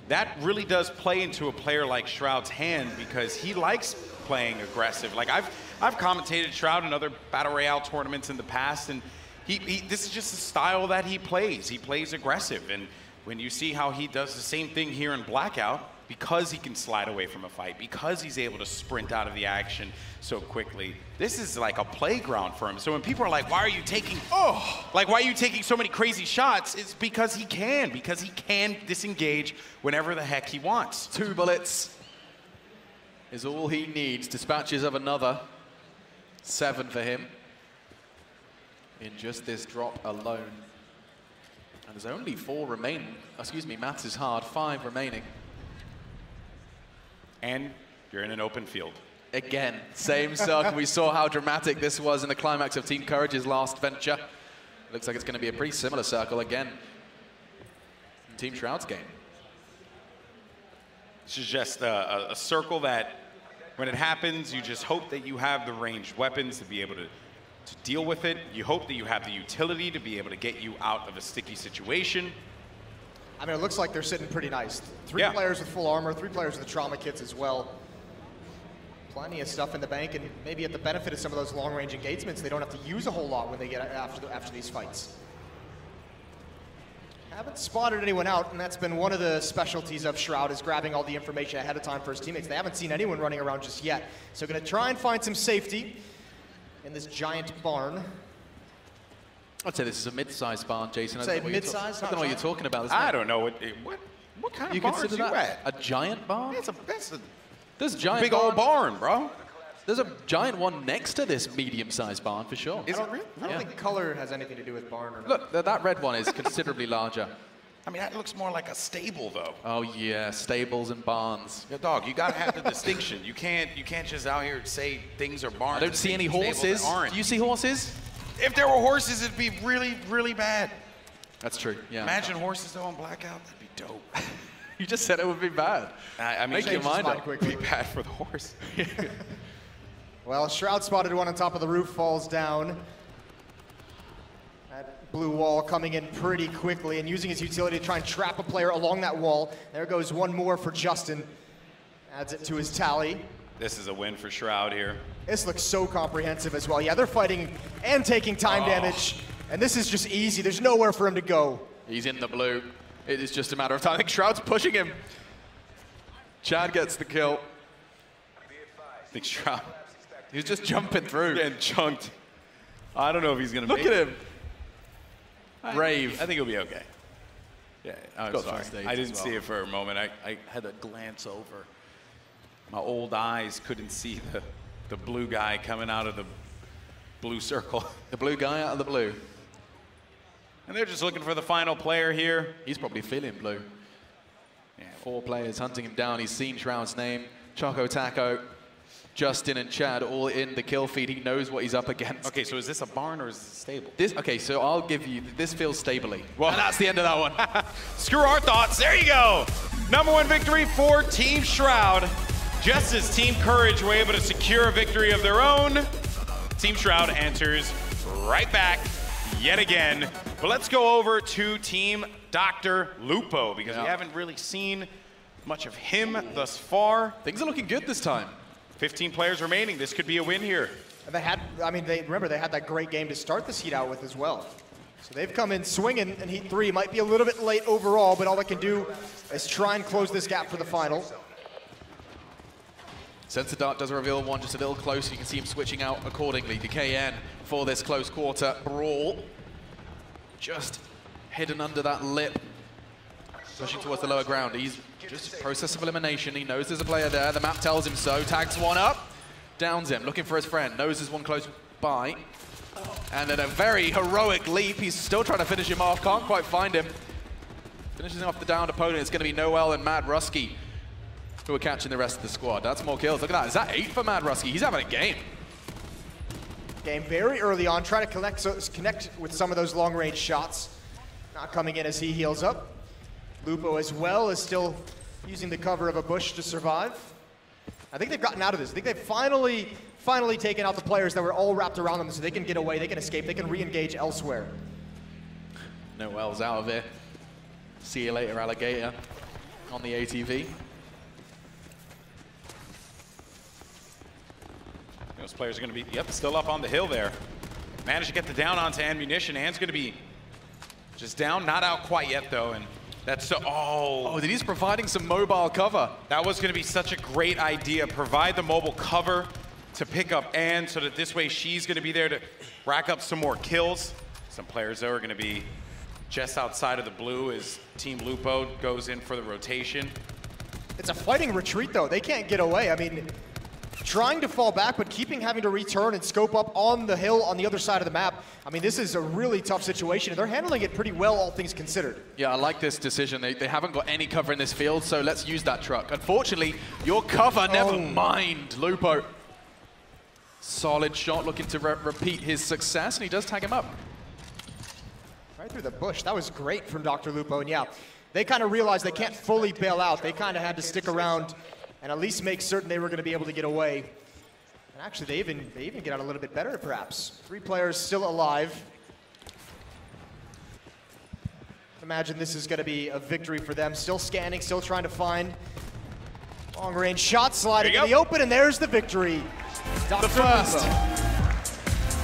that really does play into a player like Shroud's hand because he likes playing aggressive. Like I've commentated Shroud in other Battle Royale tournaments in the past, and this is just the style that he plays. He plays aggressive, and when you see how he does the same thing here in Blackout, because he can slide away from a fight, because he's able to sprint out of the action so quickly, this is like a playground for him. So when people are like, why are you taking so many crazy shots? It's because he can disengage whenever the heck he wants. 2 bullets is all he needs. Dispatches of another. 7 for him in just this drop alone. And there's only 4 remaining. Excuse me, maths is hard. 5 remaining. And you're in an open field. Again, same circle. We saw how dramatic this was in the climax of Team Courage's last venture. Looks like it's going to be a pretty similar circle again in Team Shroud's game. This is just a circle that, when it happens, you just hope that you have the ranged weapons to be able to deal with it. You hope that you have the utility to be able to get you out of a sticky situation. I mean, it looks like they're sitting pretty nice. 3 players with full armor, 3 players with the trauma kits as well. Plenty of stuff in the bank, and maybe at the benefit of some of those long-range engagements, they don't have to use a whole lot when they get after these fights. Haven't spotted anyone out, and that's been one of the specialties of Shroud, is grabbing all the information ahead of time for his teammates. They haven't seen anyone running around just yet, so going to try and find some safety in this giant barn. I'd say this is a mid-sized barn, Jason. Say mid-sized? I don't know what you're talking about. I don't know what kind of barn are you at? A giant barn? There's a giant big old barn, bro. There's a giant one next to this medium-sized barn, for sure. Is it really? I don't think color has anything to do with barn or not. Look, that red one is considerably larger. I mean, that looks more like a stable, though. Oh, yeah, stables and barns. Yeah, dog, you gotta have the distinction. You can't just out here say things are barns. I don't see any horses. Do you see horses? If there were horses, it'd be really, really bad. That's true, yeah. Imagine horses, though, on Blackout. That'd be dope. You just said it would be bad. I mean, Make your mind up. It'd be bad for the horse. Well, Shroud spotted one on top of the roof, falls down. That blue wall coming in pretty quickly and using his utility to try and trap a player along that wall. There goes one more for Justin. Adds it to his tally. This is a win for Shroud here. This looks so comprehensive as well. Yeah, they're fighting and taking time damage, and this is just easy. There's nowhere for him to go. He's in the blue. It is just a matter of time. I think Shroud's pushing him. Chad gets the kill. I think Shroud. He's just jumping through. Getting chunked. I don't know if he's going to make it. it. Look at him. Brave. I think he'll be okay. Yeah, I'm sorry. I didn't see it for a moment. I had to glance over. My old eyes couldn't see the blue guy coming out of the blue circle. The blue guy out of the blue. And they're just looking for the final player here. He's probably feeling blue. Yeah. 4 players hunting him down. He's seen Shroud's name. Choco Taco, Justin, and Chad all in the kill feed. He knows what he's up against. Okay, so is this a barn or is this a stable? Okay, so I'll give you, this feels stably. Well, and that's the end of that one. Screw our thoughts. There you go. #1 victory for Team Shroud. Just as Team Courage were able to secure a victory of their own, Team Shroud answers right back yet again. But let's go over to Team Dr. Lupo, because we haven't really seen much of him thus far. Things are looking good this time. 15 players remaining. This could be a win here. And they had, remember they had that great game to start this heat out with as well. So they've come in swinging in Heat 3. Might be a little bit late overall, but all they can do is try and close this gap for the final. Sensor Dart does reveal one just a little closer. You can see him switching out accordingly. The KN for this close quarter brawl. Just hidden under that lip. Pushing towards the lower ground. He's just process of elimination. He knows there's a player there. The map tells him so. Tags one up. Downs him. Looking for his friend. Knows there's one close by. And at a very heroic leap, he's still trying to finish him off. Can't quite find him. Finishes him off the downed opponent. It's going to be Noel and Mad Rusky who are catching the rest of the squad. That's more kills. Look at that. Is that 8 for Mad Rusky? He's having a game. Game very early on, trying to connect with some of those long-range shots. Not coming in as he heals up. Lupo as well is still using the cover of a bush to survive. I think they've gotten out of this. I think they've finally taken out the players that were all wrapped around them so they can get away, they can escape, they can re-engage elsewhere. Noel's out of it. See you later, alligator, on the ATV. Those players are going to be, still up on the hill there. Managed to get the down onto ammunition. Hand's going to be just down, not out quite yet though. And that's so, oh, he's providing some mobile cover. That was going to be such a great idea. Provide the mobile cover to pick up Anne so that this way she's going to be there to rack up some more kills. Some players though are going to be just outside of the blue as Team Lupo goes in for the rotation. It's a fighting retreat though. They can't get away. I mean, trying to fall back, but having to return and scope up on the hill on the other side of the map. I mean, this is a really tough situation, and they're handling it pretty well, all things considered. Yeah, I like this decision. They haven't got any cover in this field, so let's use that truck. Unfortunately, your cover, never mind, Lupo. Solid shot, looking to repeat his success, and he does tag him up. Right through the bush. That was great from Dr. Lupo, and yeah, they kind of realized they can't fully bail out. They kind of had to stick around and at least make certain they were going to be able to get away. And actually, they even get out a little bit better, perhaps. 3 players still alive. Imagine this is going to be a victory for them. Still scanning, still trying to find Long range shot sliding in There the you go. open, and there's the victory. Dr. first.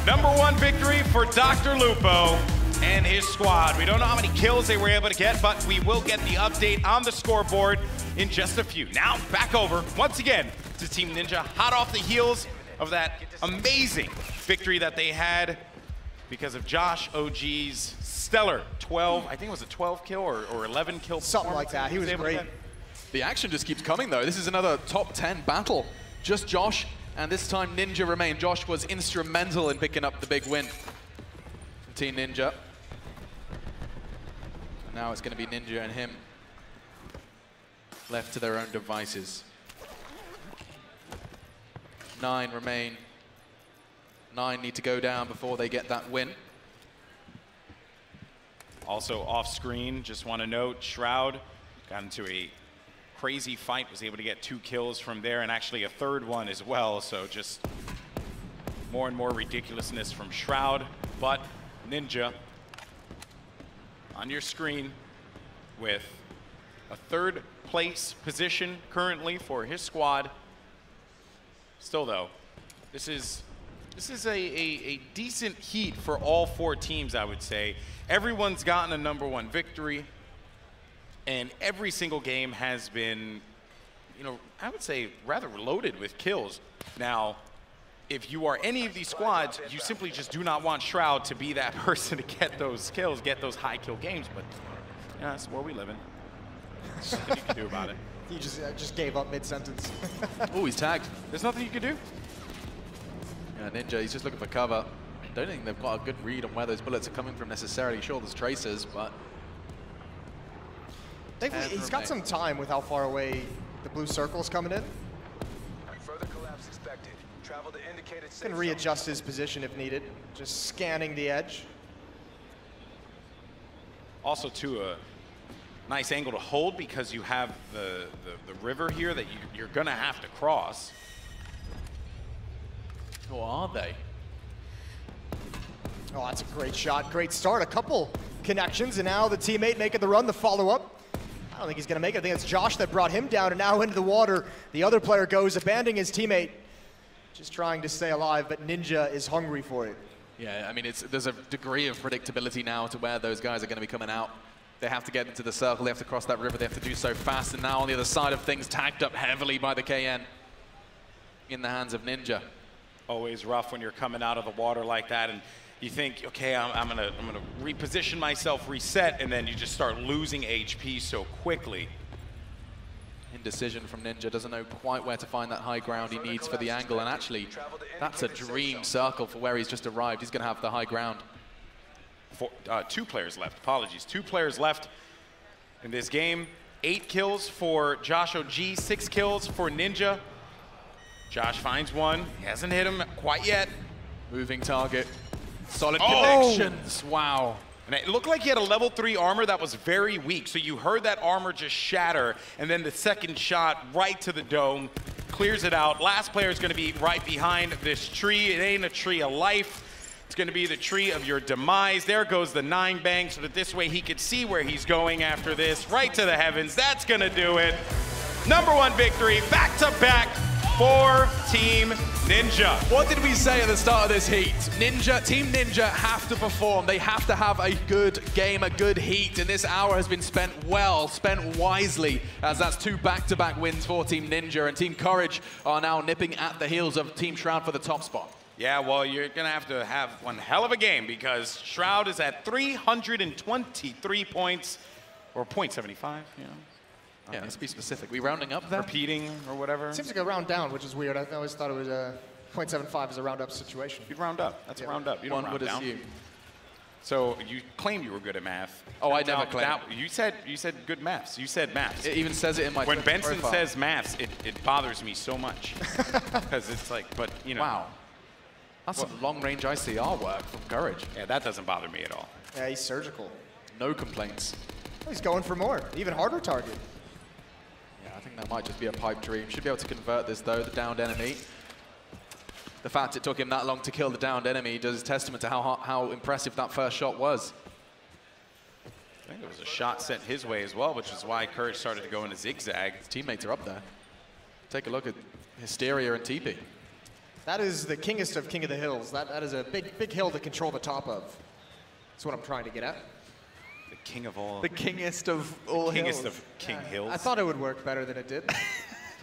Lupo. #1 victory for Dr. Lupo and his squad. We don't know how many kills they were able to get, but we will get the update on the scoreboard in just a few. Now, back over, once again, to Team Ninja, hot off the heels of that amazing victory that they had because of Josh OG's stellar 12, I think it was a 12 kill or 11 kill Something like that. He was able to great. get. The action just keeps coming, though. This is another top 10 battle. Just Josh, and this time Ninja remained. Josh was instrumental in picking up the big win from Team Ninja. Now it's going to be Ninja and him left to their own devices. 9 remain. 9 need to go down before they get that win. Also off screen, just want to note, Shroud got into a crazy fight, was able to get 2 kills from there, and actually a 3rd one as well, so just more and more ridiculousness from Shroud. But Ninja on your screen with a 3rd place position currently for his squad. Still though, this is a decent heat for all 4 teams, I would say. Everyone's gotten a #1 victory, and every single game has been, you know, I would say rather loaded with kills. Now, if you are any of these squads, you simply just do not want Shroud to be that person to get those kills, get those high kill games, but yeah, that's where we live in. There's nothing you can do about it. He just gave up mid-sentence. Oh, he's tagged. There's nothing you can do. Yeah, Ninja, he's just looking for cover. Don't think they've got a good read on where those bullets are coming from necessarily. Sure, there's tracers, but Thankfully, he's got some time with how far away the blue circle's coming in. Further collapse expected. Travel to indicated safe Can zone. readjust his position if needed. Just scanning the edge. Also, to a nice angle to hold because you have the river here that you're gonna have to cross. or are they? Oh, that's a great shot. Great start. A couple connections, and now the teammate making the run, the follow-up. I don't think he's going to make it. I think it's Josh that brought him down, and now into the water. The other player goes, abandoning his teammate, just trying to stay alive, but Ninja is hungry for it. Yeah, I mean, there's a degree of predictability now to where those guys are going to be coming out. They have to get into the circle, they have to cross that river, they have to do so fast, and now on the other side of things, tagged up heavily by the KN in the hands of Ninja. Always rough when you're coming out of the water like that, and you think, okay, I'm gonna reposition myself, reset, and then you just start losing HP so quickly. Indecision from Ninja, doesn't know quite where to find that high ground he needs for the angle, and actually, that's a dream circle for where he's just arrived. He's gonna have the high ground. 2 players left, apologies. 2 players left in this game. 8 kills for Josh OG, 6 kills for Ninja. Josh finds one, he hasn't hit him quite yet. Moving target, solid Oh! connections, wow. And it looked like he had a level 3 armor that was very weak, so you heard that armor just shatter, and then the second shot right to the dome, clears it out. Last player is gonna be right behind this tree. It ain't a tree of life. It's gonna be the tree of your demise. There goes the 9 bang, so that this way he could see where he's going after this, right to the heavens. That's gonna do it. #1 victory, back-to-back for Team Ninja. What did we say at the start of this heat? Team Ninja have to perform. They have to have a good game, a good heat, and this hour has been spent well, spent wisely, as that's 2 back-to-back wins for Team Ninja, and Team Courage are now nipping at the heels of Team Shroud for the top spot. Yeah, well, you're gonna have to have one hell of a game because Shroud is at 323 points, or 0.75, you know. Yeah, let's be specific. We rounding up there? Repeating or whatever. Seems like a round down, which is weird. I always thought it was a 0.75 is a round up situation. You'd round up. That's a round up. You don't One round would down. assume. So you claimed you were good at math. Oh, I never claimed. You said good maths. You said maths. It even says it in my When Twitter Benson profile. says maths, it bothers me so much because it's like, but you know. Wow. That's some long-range ICR work from Courage. Yeah, that doesn't bother me at all. Yeah, he's surgical. No complaints. He's going for more, even harder target. Yeah, I think that might just be a pipe dream. Should be able to convert this, though, the downed enemy. The fact it took him that long to kill the downed enemy does testament to how impressive that first shot was. I think there was a shot sent his way as well, which is why Courage started to go into zigzag. His teammates are up there. Take a look at Hysteria and TP. That is the kingest of King of the Hills. That is a big hill to control the top of. That's what I'm trying to get at. The king of all. The kingest of all kingest hills. of King Hills. I thought it would work better than it did.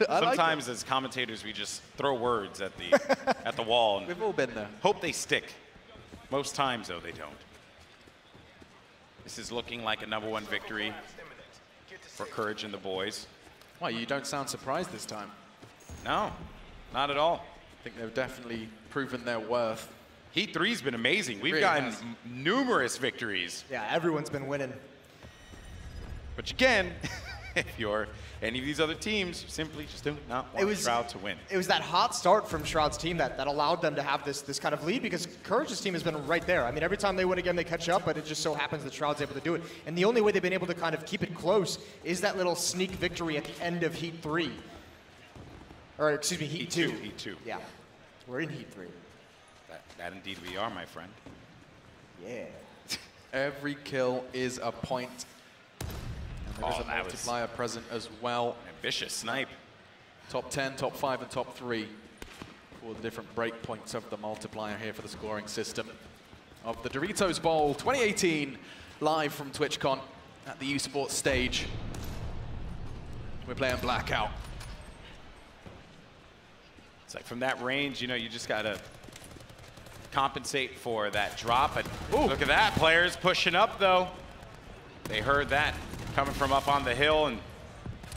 Sometimes as commentators, we just throw words at the wall. And We've all been there. hope they stick. Most times, though, they don't. This is looking like a #1 victory for Courage and the boys. Why, you don't sound surprised this time? No, not at all. I think they've definitely proven their worth. Heat 3's been amazing. We've Really gotten has. numerous victories. Yeah, everyone's been winning. But again, if you're any of these other teams, you simply just do not want Shroud to win. It was that hot start from Shroud's team that allowed them to have this kind of lead, because Courage's team has been right there. I mean, every time they win again, they catch up, but it just so happens that Shroud's able to do it. And the only way they've been able to kind of keep it close is that little sneak victory at the end of Heat 3. Or, excuse me, Heat 2. Heat 2. Yeah, we're in Heat 3. That indeed we are, my friend. Yeah. Every kill is a point. And there is a that was multiplier present as well. Ambitious snipe. Top 10, top 5, and top 3 for the different break points of the multiplier here for the scoring system of the Doritos Bowl 2018, live from TwitchCon at the eSports stage. We're playing Blackout. It's like from that range, you know, you just gotta compensate for that drop. And look at that, players pushing up though. They heard that coming from up on the hill, and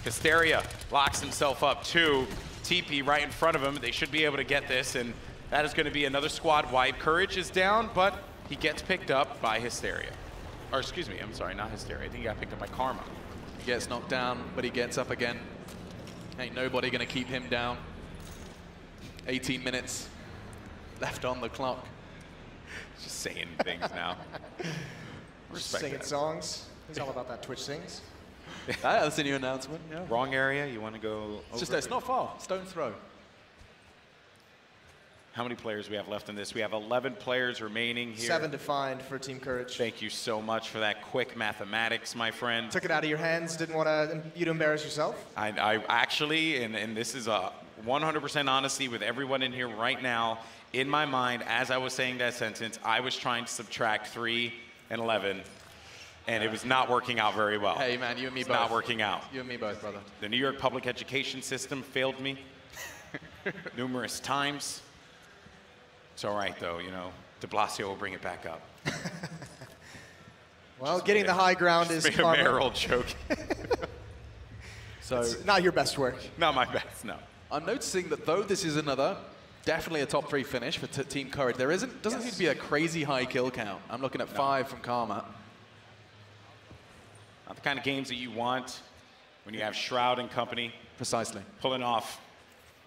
Hysteria locks himself up too. TP right in front of him. They should be able to get this, and that is going to be another squad wipe. Courage is down, but he gets picked up by Hysteria. Or excuse me, I'm sorry, not Hysteria. I think he got picked up by Karma. He gets knocked down, but he gets up again. Ain't nobody gonna keep him down. 18 minutes left on the clock. Just saying things now. Respect Singing that. songs. He's all about that Twitch sings. That's a new announcement. Yeah. Wrong area, you want to go It's just over? it's not far. Stone's throw. How many players do we have left in this? We have 11 players remaining here. 7 defined for Team Courage. Thank you so much for that quick mathematics, my friend. Took it out of your hands. Didn't want you to embarrass yourself. I actually, and this is a 100% honesty with everyone in here right now, in my mind, as I was saying that sentence, I was trying to subtract 3 and 11, and it was not working out very well. Hey man, you and me It's both. not working out. You and me both, brother. The New York public education system failed me numerous times. It's all right, though, you know. De Blasio will bring it back up. Well, getting the high ground is Made a karma. mayoral joke. So it's not your best work. Not my best, no. I'm noticing that though this is definitely a top 3 finish for Team Courage, doesn't seem to be a crazy high kill count. I'm looking at 5 from Karma. Not the kind of games that you want when you have Shroud and company. Precisely. Pulling off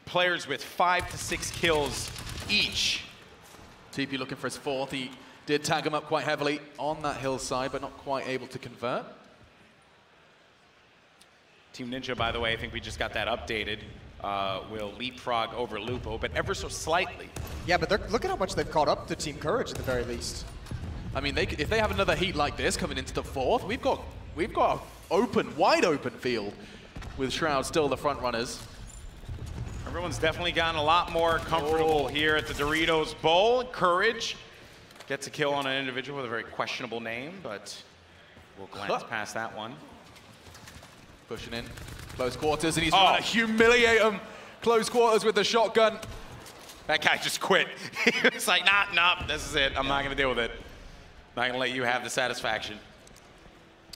players with 5 to 6 kills each. TP looking for his 4th. He did tag him up quite heavily on that hillside, but not quite able to convert. Team Ninja, by the way, I think we just got that updated. Will leapfrog over Lupo, but ever so slightly. Yeah, but look at how much they've caught up to Team Courage at the very least. I mean, if they have another heat like this coming into the 4th, we've got a wide open field with Shroud still the front runners. Everyone's definitely gotten a lot more comfortable here at the Doritos Bowl. Courage gets a kill on an individual with a very questionable name, but we'll glance past that one. Pushing in, close quarters, and he's going to humiliate him. Close quarters with the shotgun. That guy just quit. He was like, nah, this is it. I'm not going to deal with it. Not going to let you have the satisfaction.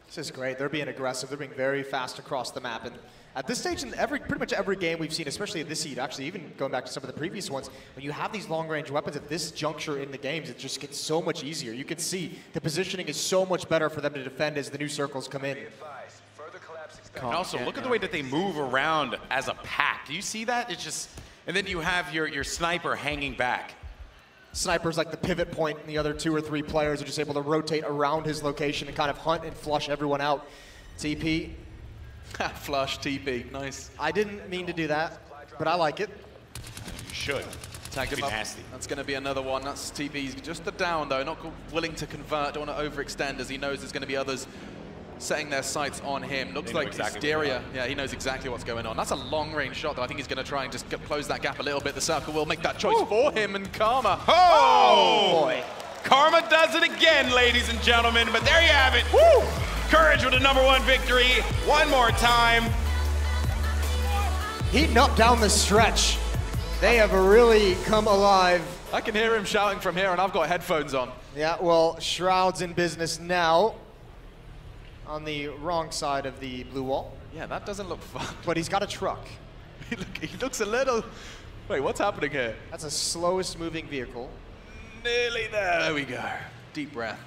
This is great. They're being aggressive. They're being very fast across the map. And at this stage in pretty much every game we've seen, especially at this heat, actually even going back to some of the previous ones, when you have these long-range weapons at this juncture in the games, it just gets so much easier. You can see the positioning is so much better for them to defend as the new circles come in. And also, look at the way that they move around as a pack. Do you see that? It's just, and then you have your sniper hanging back. Sniper's like the pivot point, and the other 2 or 3 players are just able to rotate around his location and kind of hunt and flush everyone out. TP. Flush, TP, nice. I didn't mean to do that, but I like it. You should. Tag him up. Nasty. That's going to be another one. That's TP's just the down, though. Not willing to convert, don't want to overextend, as he knows there's going to be others setting their sights on him. Looks like exactly Hysteria, yeah, he knows exactly what's going on. That's a long-range shot, though. I think he's going to try and just close that gap a little bit. The circle will make that choice for him, and Karma. Oh, boy. Karma does it again, ladies and gentlemen, but there you have it. Woo! Courage with a #1 victory. One more time. Heating up down the stretch. They have really come alive. I can hear him shouting from here, and I've got headphones on. Yeah, well, Shroud's in business now on the wrong side of the blue wall. Yeah, that doesn't look fun. But he's got a truck. He looks a little... Wait, what's happening here? That's the slowest moving vehicle. Nearly there. There we go. Deep breath.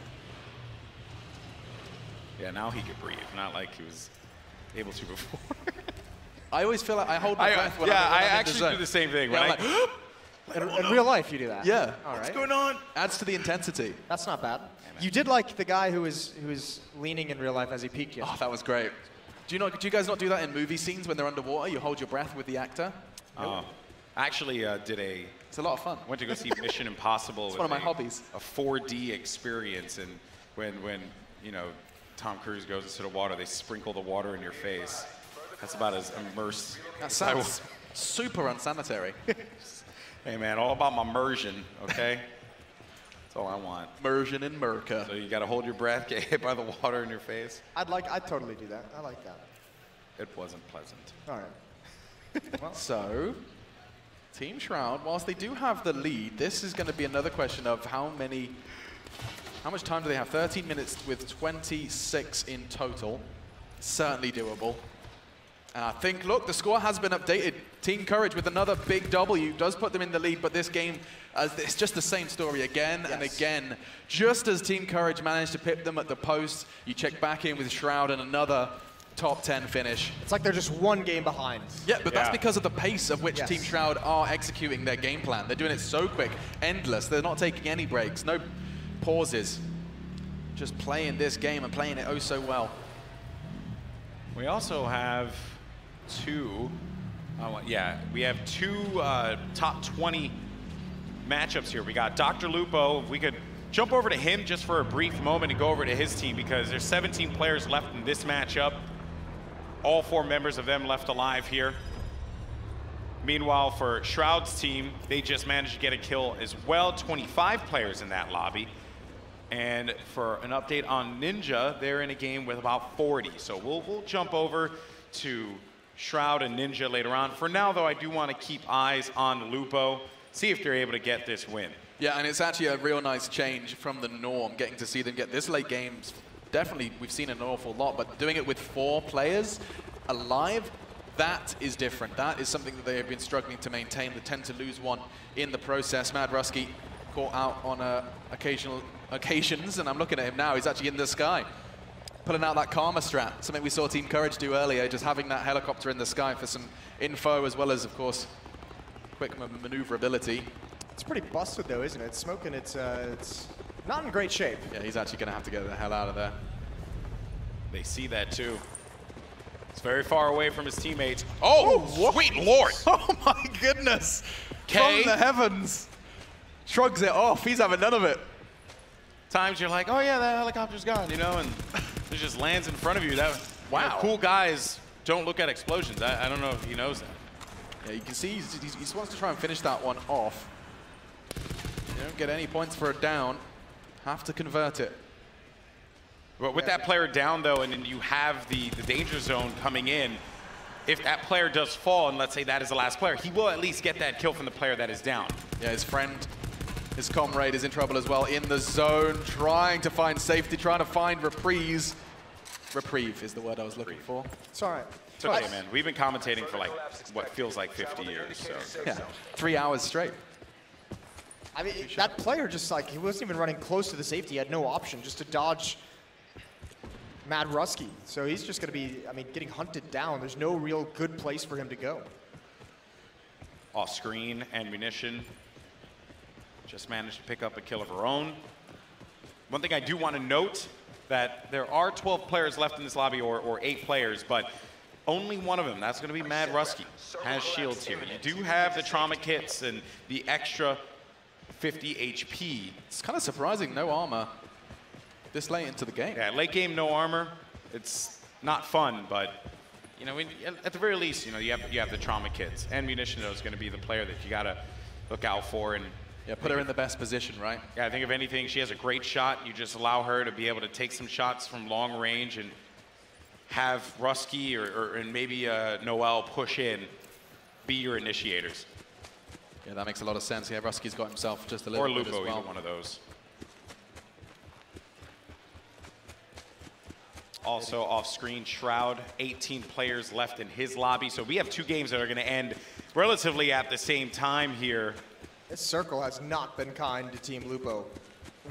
Yeah, now he could breathe, not like he was able to before. I always feel like I hold my breath when I'm I in the actually zone. do the same thing, Yeah, right? In real life, you do that? Yeah. All right. What's going on? Adds to the intensity. That's not bad. You did like the guy who was leaning in real life as he peeked you. Oh, that was great. Do you guys not do that in movie scenes when they're underwater? You hold your breath with the actor? Oh, I actually It's a lot of fun. went to go see Mission Impossible. It's one of my hobbies. A 4D experience, and when you know Tom Cruise goes into the water, they sprinkle the water in your face. That's about as immersed. That sounds super unsanitary. Hey man, all about my immersion, okay? That's all I want. Immersion in Merca. So you got to hold your breath, get hit by the water in your face. I'd totally do that. I like that. It wasn't pleasant. All right. So, Team Shroud, whilst they do have the lead, this is going to be another question of how much time do they have? 13 minutes with 26 in total. Certainly doable. And I think, look, the score has been updated. Team Courage with another big W does put them in the lead, but this game, it's just the same story again and again. Just as Team Courage managed to pip them at the post, you check back in with Shroud and another top 10 finish. It's like they're just one game behind. Yeah, but that's because of the pace of which Yes. Team Shroud are executing their game plan. They're doing it so quick, endless. They're not taking any breaks, no pauses. Just playing this game and playing it oh so well. We also have two top 20 matchups here. We got Dr. Lupo. If we could jump over to him just for a brief moment and go over to his team, because there's 17 players left in this matchup. All 4 members of them left alive here. Meanwhile, for Shroud's team, they just managed to get a kill as well. 25 players in that lobby. And for an update on Ninja, they're in a game with about 40. So we'll jump over to Shroud and Ninja later on. For now, though, I do want to keep eyes on Lupo, see if they're able to get this win. Yeah, and it's actually a real nice change from the norm, getting to see them get this late games. Definitely, we've seen an awful lot, but doing it with 4 players alive, that is different. That is something that they have been struggling to maintain. They tend to lose one in the process. Mad Rusky caught out on occasions, and I'm looking at him now. He's actually in the sky, pulling out that Karma strat, something we saw Team Courage do earlier, just having that helicopter in the sky for some info, as well as, of course, quick maneuverability. It's pretty busted though, isn't it? Smoking, it's not in great shape. Yeah, he's actually going to have to get the hell out of there. They see that too. It's very far away from his teammates. Oh, sweet Lord. Oh my goodness. K. From the heavens. Shrugs it off. He's having none of it. Times you're like, oh yeah, that helicopter's gone, you know, and it just lands in front of you. Wow. You know, cool guys don't look at explosions. I don't know if he knows that. Yeah, you can see he just wants to try and finish that one off. You don't get any points for a down. Have to convert it. But with that player down, though, and then you have the danger zone coming in, if that player does fall, and let's say that is the last player, he will at least get that kill from the player that is down. Yeah, his friend, his comrade is in trouble as well, in the zone, trying to find safety, trying to find reprieve. Reprieve is the word I was looking for. It's all right. It's okay, man. We've been commentating for like what feels like 50 years, so. Yeah, 3 hours straight. I mean, that player just like, he wasn't even running close to the safety. He had no option just to dodge Mad Rusky. So he's just going to be, I mean, getting hunted down. There's no real good place for him to go. Off screen, ammunition. Just managed to pick up a kill of her own. One thing I do want to note, that there are 12 players left in this lobby, or 8 players, but only one of them, that's going to be Mad Rusky, has shields here. You do have the trauma kits and the extra 50 HP. It's kind of surprising, no armor this late into the game. Yeah, late game, no armor. it's not fun, but you know, at the very least, you know, you have the trauma kids, and Munition is going to be the player that you got to look out for. And yeah, put her in the best position, right? Yeah, I think if anything, she has a great shot. You just allow her to be able to take some shots from long range and have Rusky and maybe Noel push in, be your initiators. Yeah, that makes a lot of sense. Yeah, Rusky's got himself just a little bit as well. Or Lupo, either one of those. Also off-screen, Shroud, 18 players left in his lobby. So we have 2 games that are going to end relatively at the same time here. This circle has not been kind to Team Lupo.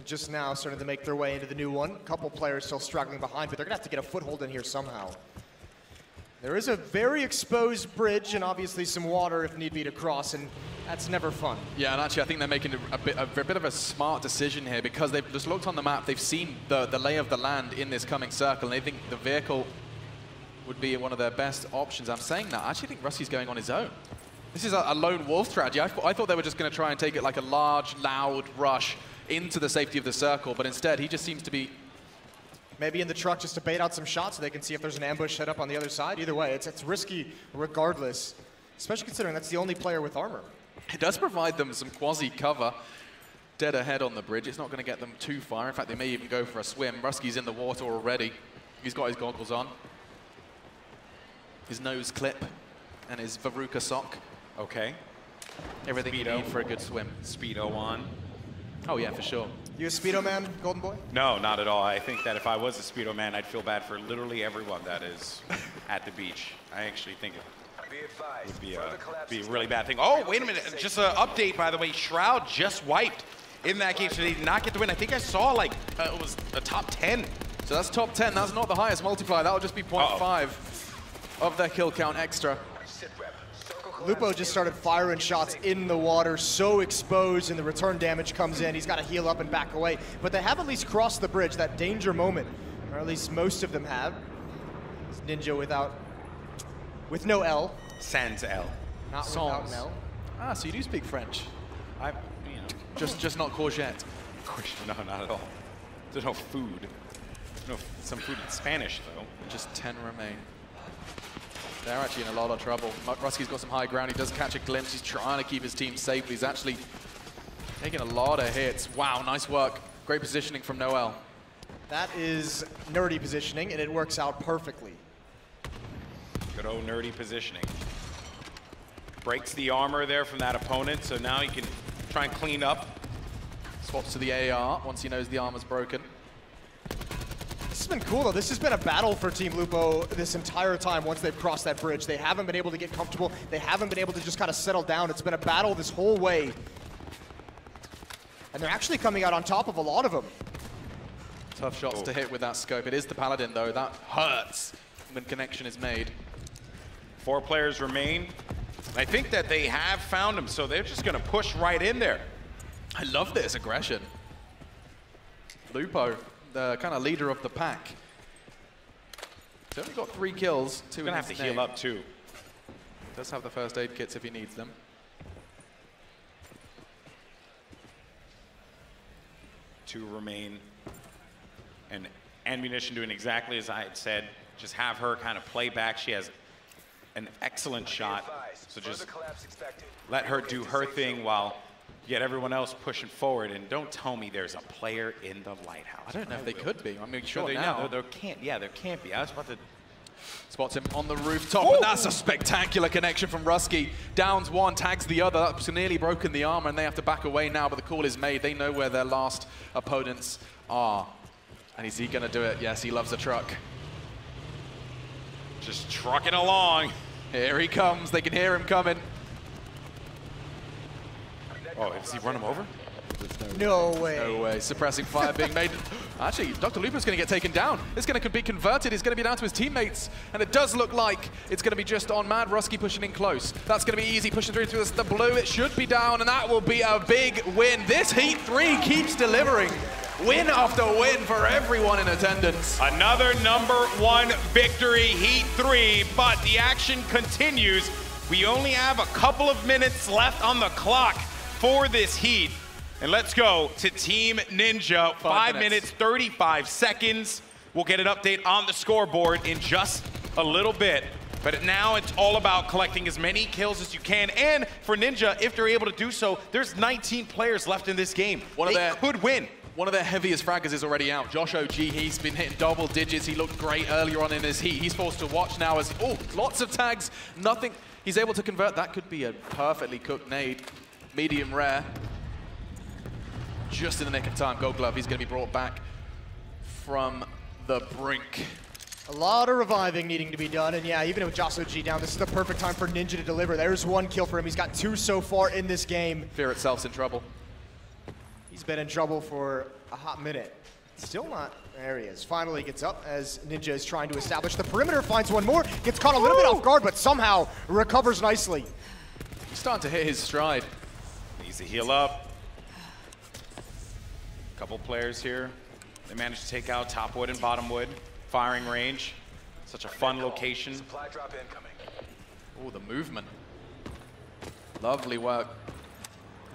Just now starting to make their way into the new one. A couple players still struggling behind, but they're going to have to get a foothold in here somehow. There is a very exposed bridge and obviously some water if need be to cross, and that's never fun. Yeah, and actually I think they're making a bit of a smart decision here because they've just looked on the map, they've seen the lay of the land in this coming circle, and they think the vehicle would be one of their best options. I'm saying that, I actually think Rusty's going on his own. This is a lone wolf strategy. I thought they were just going to try and take it like a large, loud rush into the safety of the circle, but instead he just seems to be... Maybe in the truck just to bait out some shots so they can see if there's an ambush set up on the other side. Either way, it's risky regardless, especially considering that's the only player with armor. It does provide them some quasi-cover dead ahead on the bridge. It's not going to get them too far. In fact, they may even go for a swim. Rusky's in the water already. He's got his goggles on, his nose clip, and his Veruca sock. Okay. Everything you need for a good swim. Speedo on. Oh yeah, for sure. You a Speedo man, Golden Boy? No, not at all. I think that if I was a Speedo man, I'd feel bad for literally everyone that is at the beach. I actually think it would be a really bad thing. Oh, wait a minute. Just an update, by the way. Shroud just wiped in that game, so they did not get the win. I think I saw, like, it was a top 10. So that's top 10. That's not the highest multiplier. That'll just be 0.5 of their kill count extra. Lupo just started firing shots in the water, so exposed, and the return damage comes in. He's got to heal up and back away. But they have at least crossed the bridge, that danger moment, or at least most of them have. It's Ninja with no L. Sans L. Not without an L. Ah, so you do speak French. You know. Just not courgette. No, not at all. There's no food. No, some food in Spanish, though. Just 10 remain. They're actually in a lot of trouble. Rusky's got some high ground. He does catch a glimpse. He's trying to keep his team safe, but he's actually taking a lot of hits. Wow, nice work. Great positioning from Noel. That is nerdy positioning, and it works out perfectly. Good old nerdy positioning. Breaks the armor there from that opponent, so now he can try and clean up. Swaps to the AR once he knows the armor's broken. This has been cool, though. This has been a battle for Team Lupo this entire time once they've crossed that bridge. They haven't been able to get comfortable. They haven't been able to just kind of settle down. It's been a battle this whole way. And they're actually coming out on top of a lot of them. Tough shots to hit with that scope. It is the Paladin, though. That hurts when connection is made. 4 players remain. I think that they have found him, so they're just going to push right in there. I love this aggression. Lupo, the kind of leader of the pack. He's only got 3 kills. 2 He's going to have to heal up, too. Does have the first aid kits if he needs them. Two remain. And Ammunition doing exactly as I had said. Just have her kind of play back. She has an excellent shot. So just let her do her thing while you get everyone else pushing forward. And don't tell me there's a player in the lighthouse. I don't know if they could be. I mean, sure now. There can't. Yeah, there can't be. I was about to... Spots him on the rooftop, and that's a spectacular connection from Rusky. Downs one, tags the other. That's nearly broken the armor, and they have to back away now, but the call is made. They know where their last opponents are. And is he going to do it? Yes, he loves a truck. Just trucking along. Here he comes. They can hear him coming. Oh, does he run him over? No way. No way. Suppressing fire being made. Actually, Dr. Lupo's going to get taken down. It's going to be converted. He's going to be down to his teammates. And it does look like it's going to be just on Mad. Rusky pushing in close. That's going to be easy. Pushing through the blue. It should be down, and that will be a big win. This Heat 3 keeps delivering. Win after win for everyone in attendance. Another #1 victory, Heat 3, but the action continues. We only have a couple of minutes left on the clock for this Heat. And let's go to Team Ninja. 5 minutes, 35 seconds. We'll get an update on the scoreboard in just a little bit. But now it's all about collecting as many kills as you can. And for Ninja, if they're able to do so, there's 19 players left in this game. They could win. One of their heaviest fraggers is already out. Josh OG, he's been hitting double digits. He looked great earlier on in his heat. He's forced to watch now as, oh, lots of tags, nothing. He's able to convert. That could be a perfectly cooked nade. Medium rare. Just in the nick of time. Gold Glove, he's going to be brought back from the brink. A lot of reviving needing to be done, and yeah, even with Josh OG down, this is the perfect time for Ninja to deliver. There's one kill for him. He's got 2 so far in this game. Fear itself's in trouble. He's been in trouble for a hot minute. Still not. There he is. Finally gets up as Ninja is trying to establish the perimeter, finds one more, gets caught a little bit off guard, but somehow recovers nicely. He's starting to hit his stride. Needs to heal up. Couple players here. They managed to take out top wood and bottom wood. Firing range. Such a fun location. Supply drop incoming. Oh, the movement. Lovely work.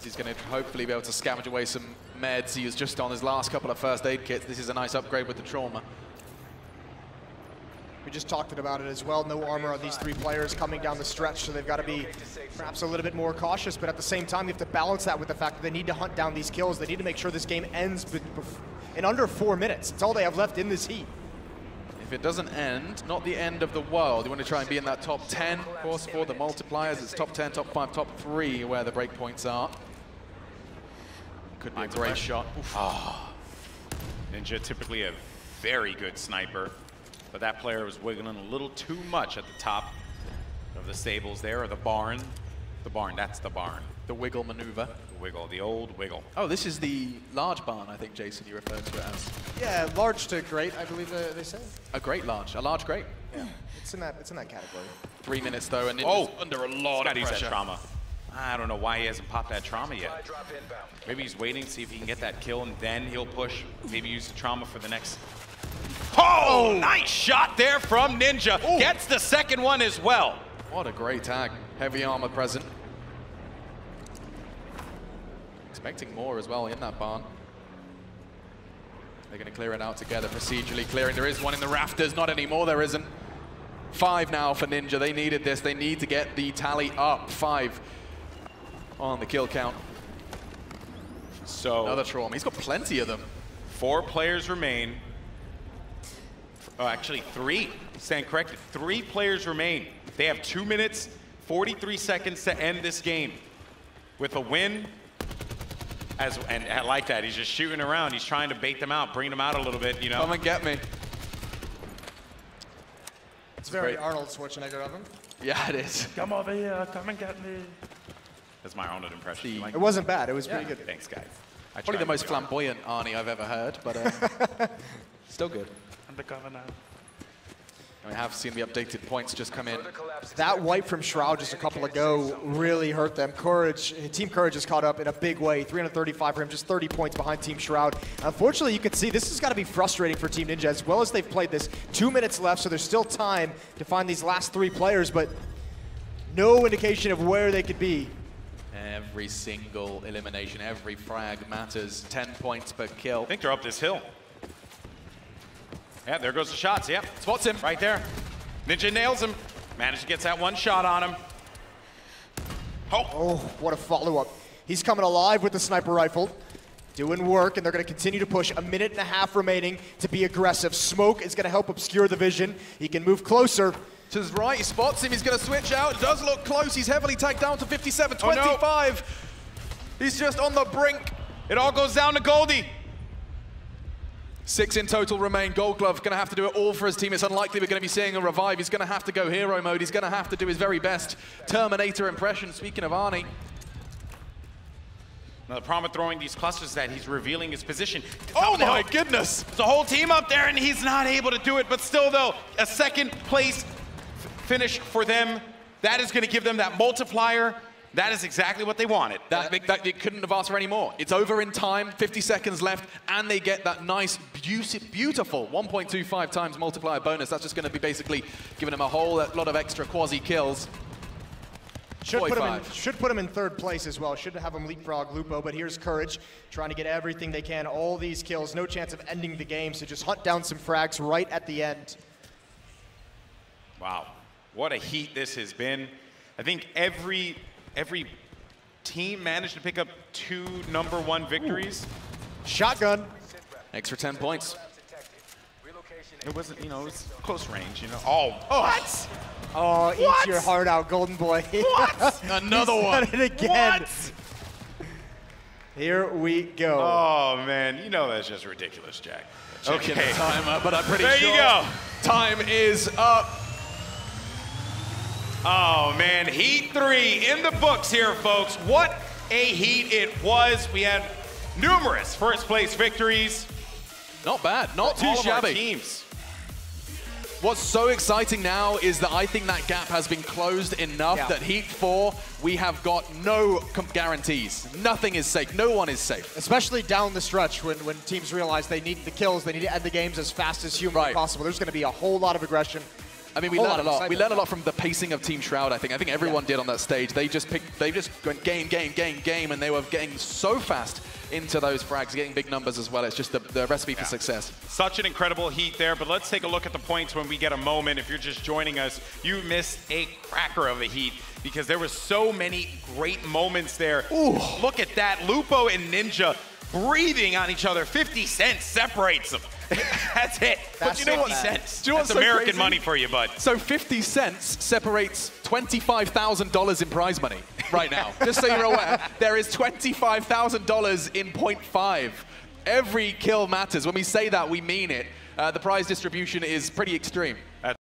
He's going to hopefully be able to scavenge away some meds. He was just on his last couple of first aid kits. This is a nice upgrade with the trauma. We just talked about it as well. No armor on these 3 players coming down the stretch, so they've got to be perhaps a little bit more cautious, but at the same time, you have to balance that with the fact that they need to hunt down these kills. They need to make sure this game ends in under 4 minutes. It's all they have left in this heat. If it doesn't end, not the end of the world. You want to try and be in that top 10, of course, for the multipliers. It's top 10, top 5, top 3 where the breakpoints are. Could be a great shot. Oh. Ninja typically a very good sniper, but that player was wiggling a little too much at the top of the stables there, or the barn. The barn, that's the barn. The wiggle maneuver. The wiggle, the old wiggle. Oh, this is the large barn, I think, Jason, you referred to it as. Yeah, large to great, I believe they say. A large great. Yeah, it's in that category. 3 minutes though, and under a lot of pressure. That trauma. I don't know why he hasn't popped that trauma yet. Supply drop inbound. Maybe he's waiting to see if he can get that kill, and then he'll push. Maybe use the trauma for the next. Oh, nice shot there from Ninja. Ooh. Gets the second one as well. What a great tag. Heavy armor present. Expecting more as well in that barn. They're going to clear it out together, procedurally clearing. There is one in the rafters, not anymore, there isn't. 5 now for Ninja. They needed this. They need to get the tally up. 5 on the kill count. So another trauma. He's got plenty of them. 4 players remain. Oh, actually 3. Stand corrected. 3 players remain. They have 2 minutes, 43 seconds to end this game. With a win, and I like that. He's just shooting around. He's trying to bait them out, bring them out a little bit, you know. Come and get me. It's very Arnold Schwarzenegger of him. Yeah, it is. Come over here, come and get me. That's my Arnold impression. It wasn't bad. It was pretty good. Thanks, guys. Probably the most flamboyant Arnie I've ever heard, but still good. I'm the governor. We have seen the updated points just come in. That wipe from Shroud just a couple ago really hurt them. Team Courage is caught up in a big way. 335 for him, just 30 points behind Team Shroud. Unfortunately, you can see this has got to be frustrating for Team Ninja as well as they've played this. 2 minutes left, so there's still time to find these last 3 players, but no indication of where they could be. Every single elimination, every frag matters. 10 points per kill. I think they're up this hill. Yeah, there goes the shots. Yep, spots him right there. Ninja nails him. Managed to get that one shot on him. Oh, what a follow-up. He's coming alive with the sniper rifle. Doing work, and they're going to continue to push. 1.5 minutes remaining to be aggressive. Smoke is going to help obscure the vision. He can move closer. To his right, he spots him. He's going to switch out. It does look close. He's heavily tagged down to 57, 25. Oh, no. He's just on the brink. It all goes down to Goldie. 6 in total remain. Gold Glove going to have to do it all for his team. It's unlikely we're going to be seeing a revive. He's going to have to go hero mode. He's going to have to do his very best Terminator impression. Speaking of Arnie. Now the problem with throwing these clusters is that he's revealing his position. Oh my goodness! The whole team up there and he's not able to do it, but still though, a second place finish for them. That is going to give them that multiplier. That is exactly what they wanted. They couldn't have asked for any more. It's over in time, 50 seconds left, and they get that nice, beautiful 1.25 times multiplier bonus. That's just going to be basically giving them a whole lot of extra quasi kills. Should put him in third place as well. Should have him leapfrog Lupo, but here's Courage trying to get everything they can. All these kills, no chance of ending the game, so just hunt down some frags right at the end. Wow, what a heat this has been. I think every team managed to pick up 2 #1 victories. Ooh. Shotgun. Extra 10 points. It wasn't, it was close range, Oh, what? Oh, eat your heart out, Golden Boy. What? Another one. It again. What? Here we go. Oh, man, that's just ridiculous, Jack. Okay, the timer, but I'm pretty sure. There you go. Time is up. Oh, man, Heat 3 in the books here, folks. What a heat it was. We had numerous first-place victories. Not bad, not too all of our shabby. Teams. What's so exciting now is that I think that gap has been closed enough that Heat 4, we have got no guarantees. Nothing is safe. No one is safe. Especially down the stretch when teams realize they need the kills, they need to end the games as fast as humanly possible. There's going to be a whole lot of aggression. I mean, we learned a lot. We learned a lot from the pacing of Team Shroud, I think. I think everyone did on that stage. They just went game, and they were getting so fast into those frags, getting big numbers as well. It's just the recipe for success. Such an incredible heat there, but let's take a look at the points when we get a moment. If you're just joining us, you missed a cracker of a heat because there were so many great moments there. Ooh. Look at that, Lupo and Ninja breathing on each other. 50 cents separates them. That's it. But you know what? 50 cents. That's American money for you, bud. So 50 cents separates $25,000 in prize money right now. Just so you're aware, there is $25,000 in 0.5. Every kill matters. When we say that, we mean it. The prize distribution is pretty extreme.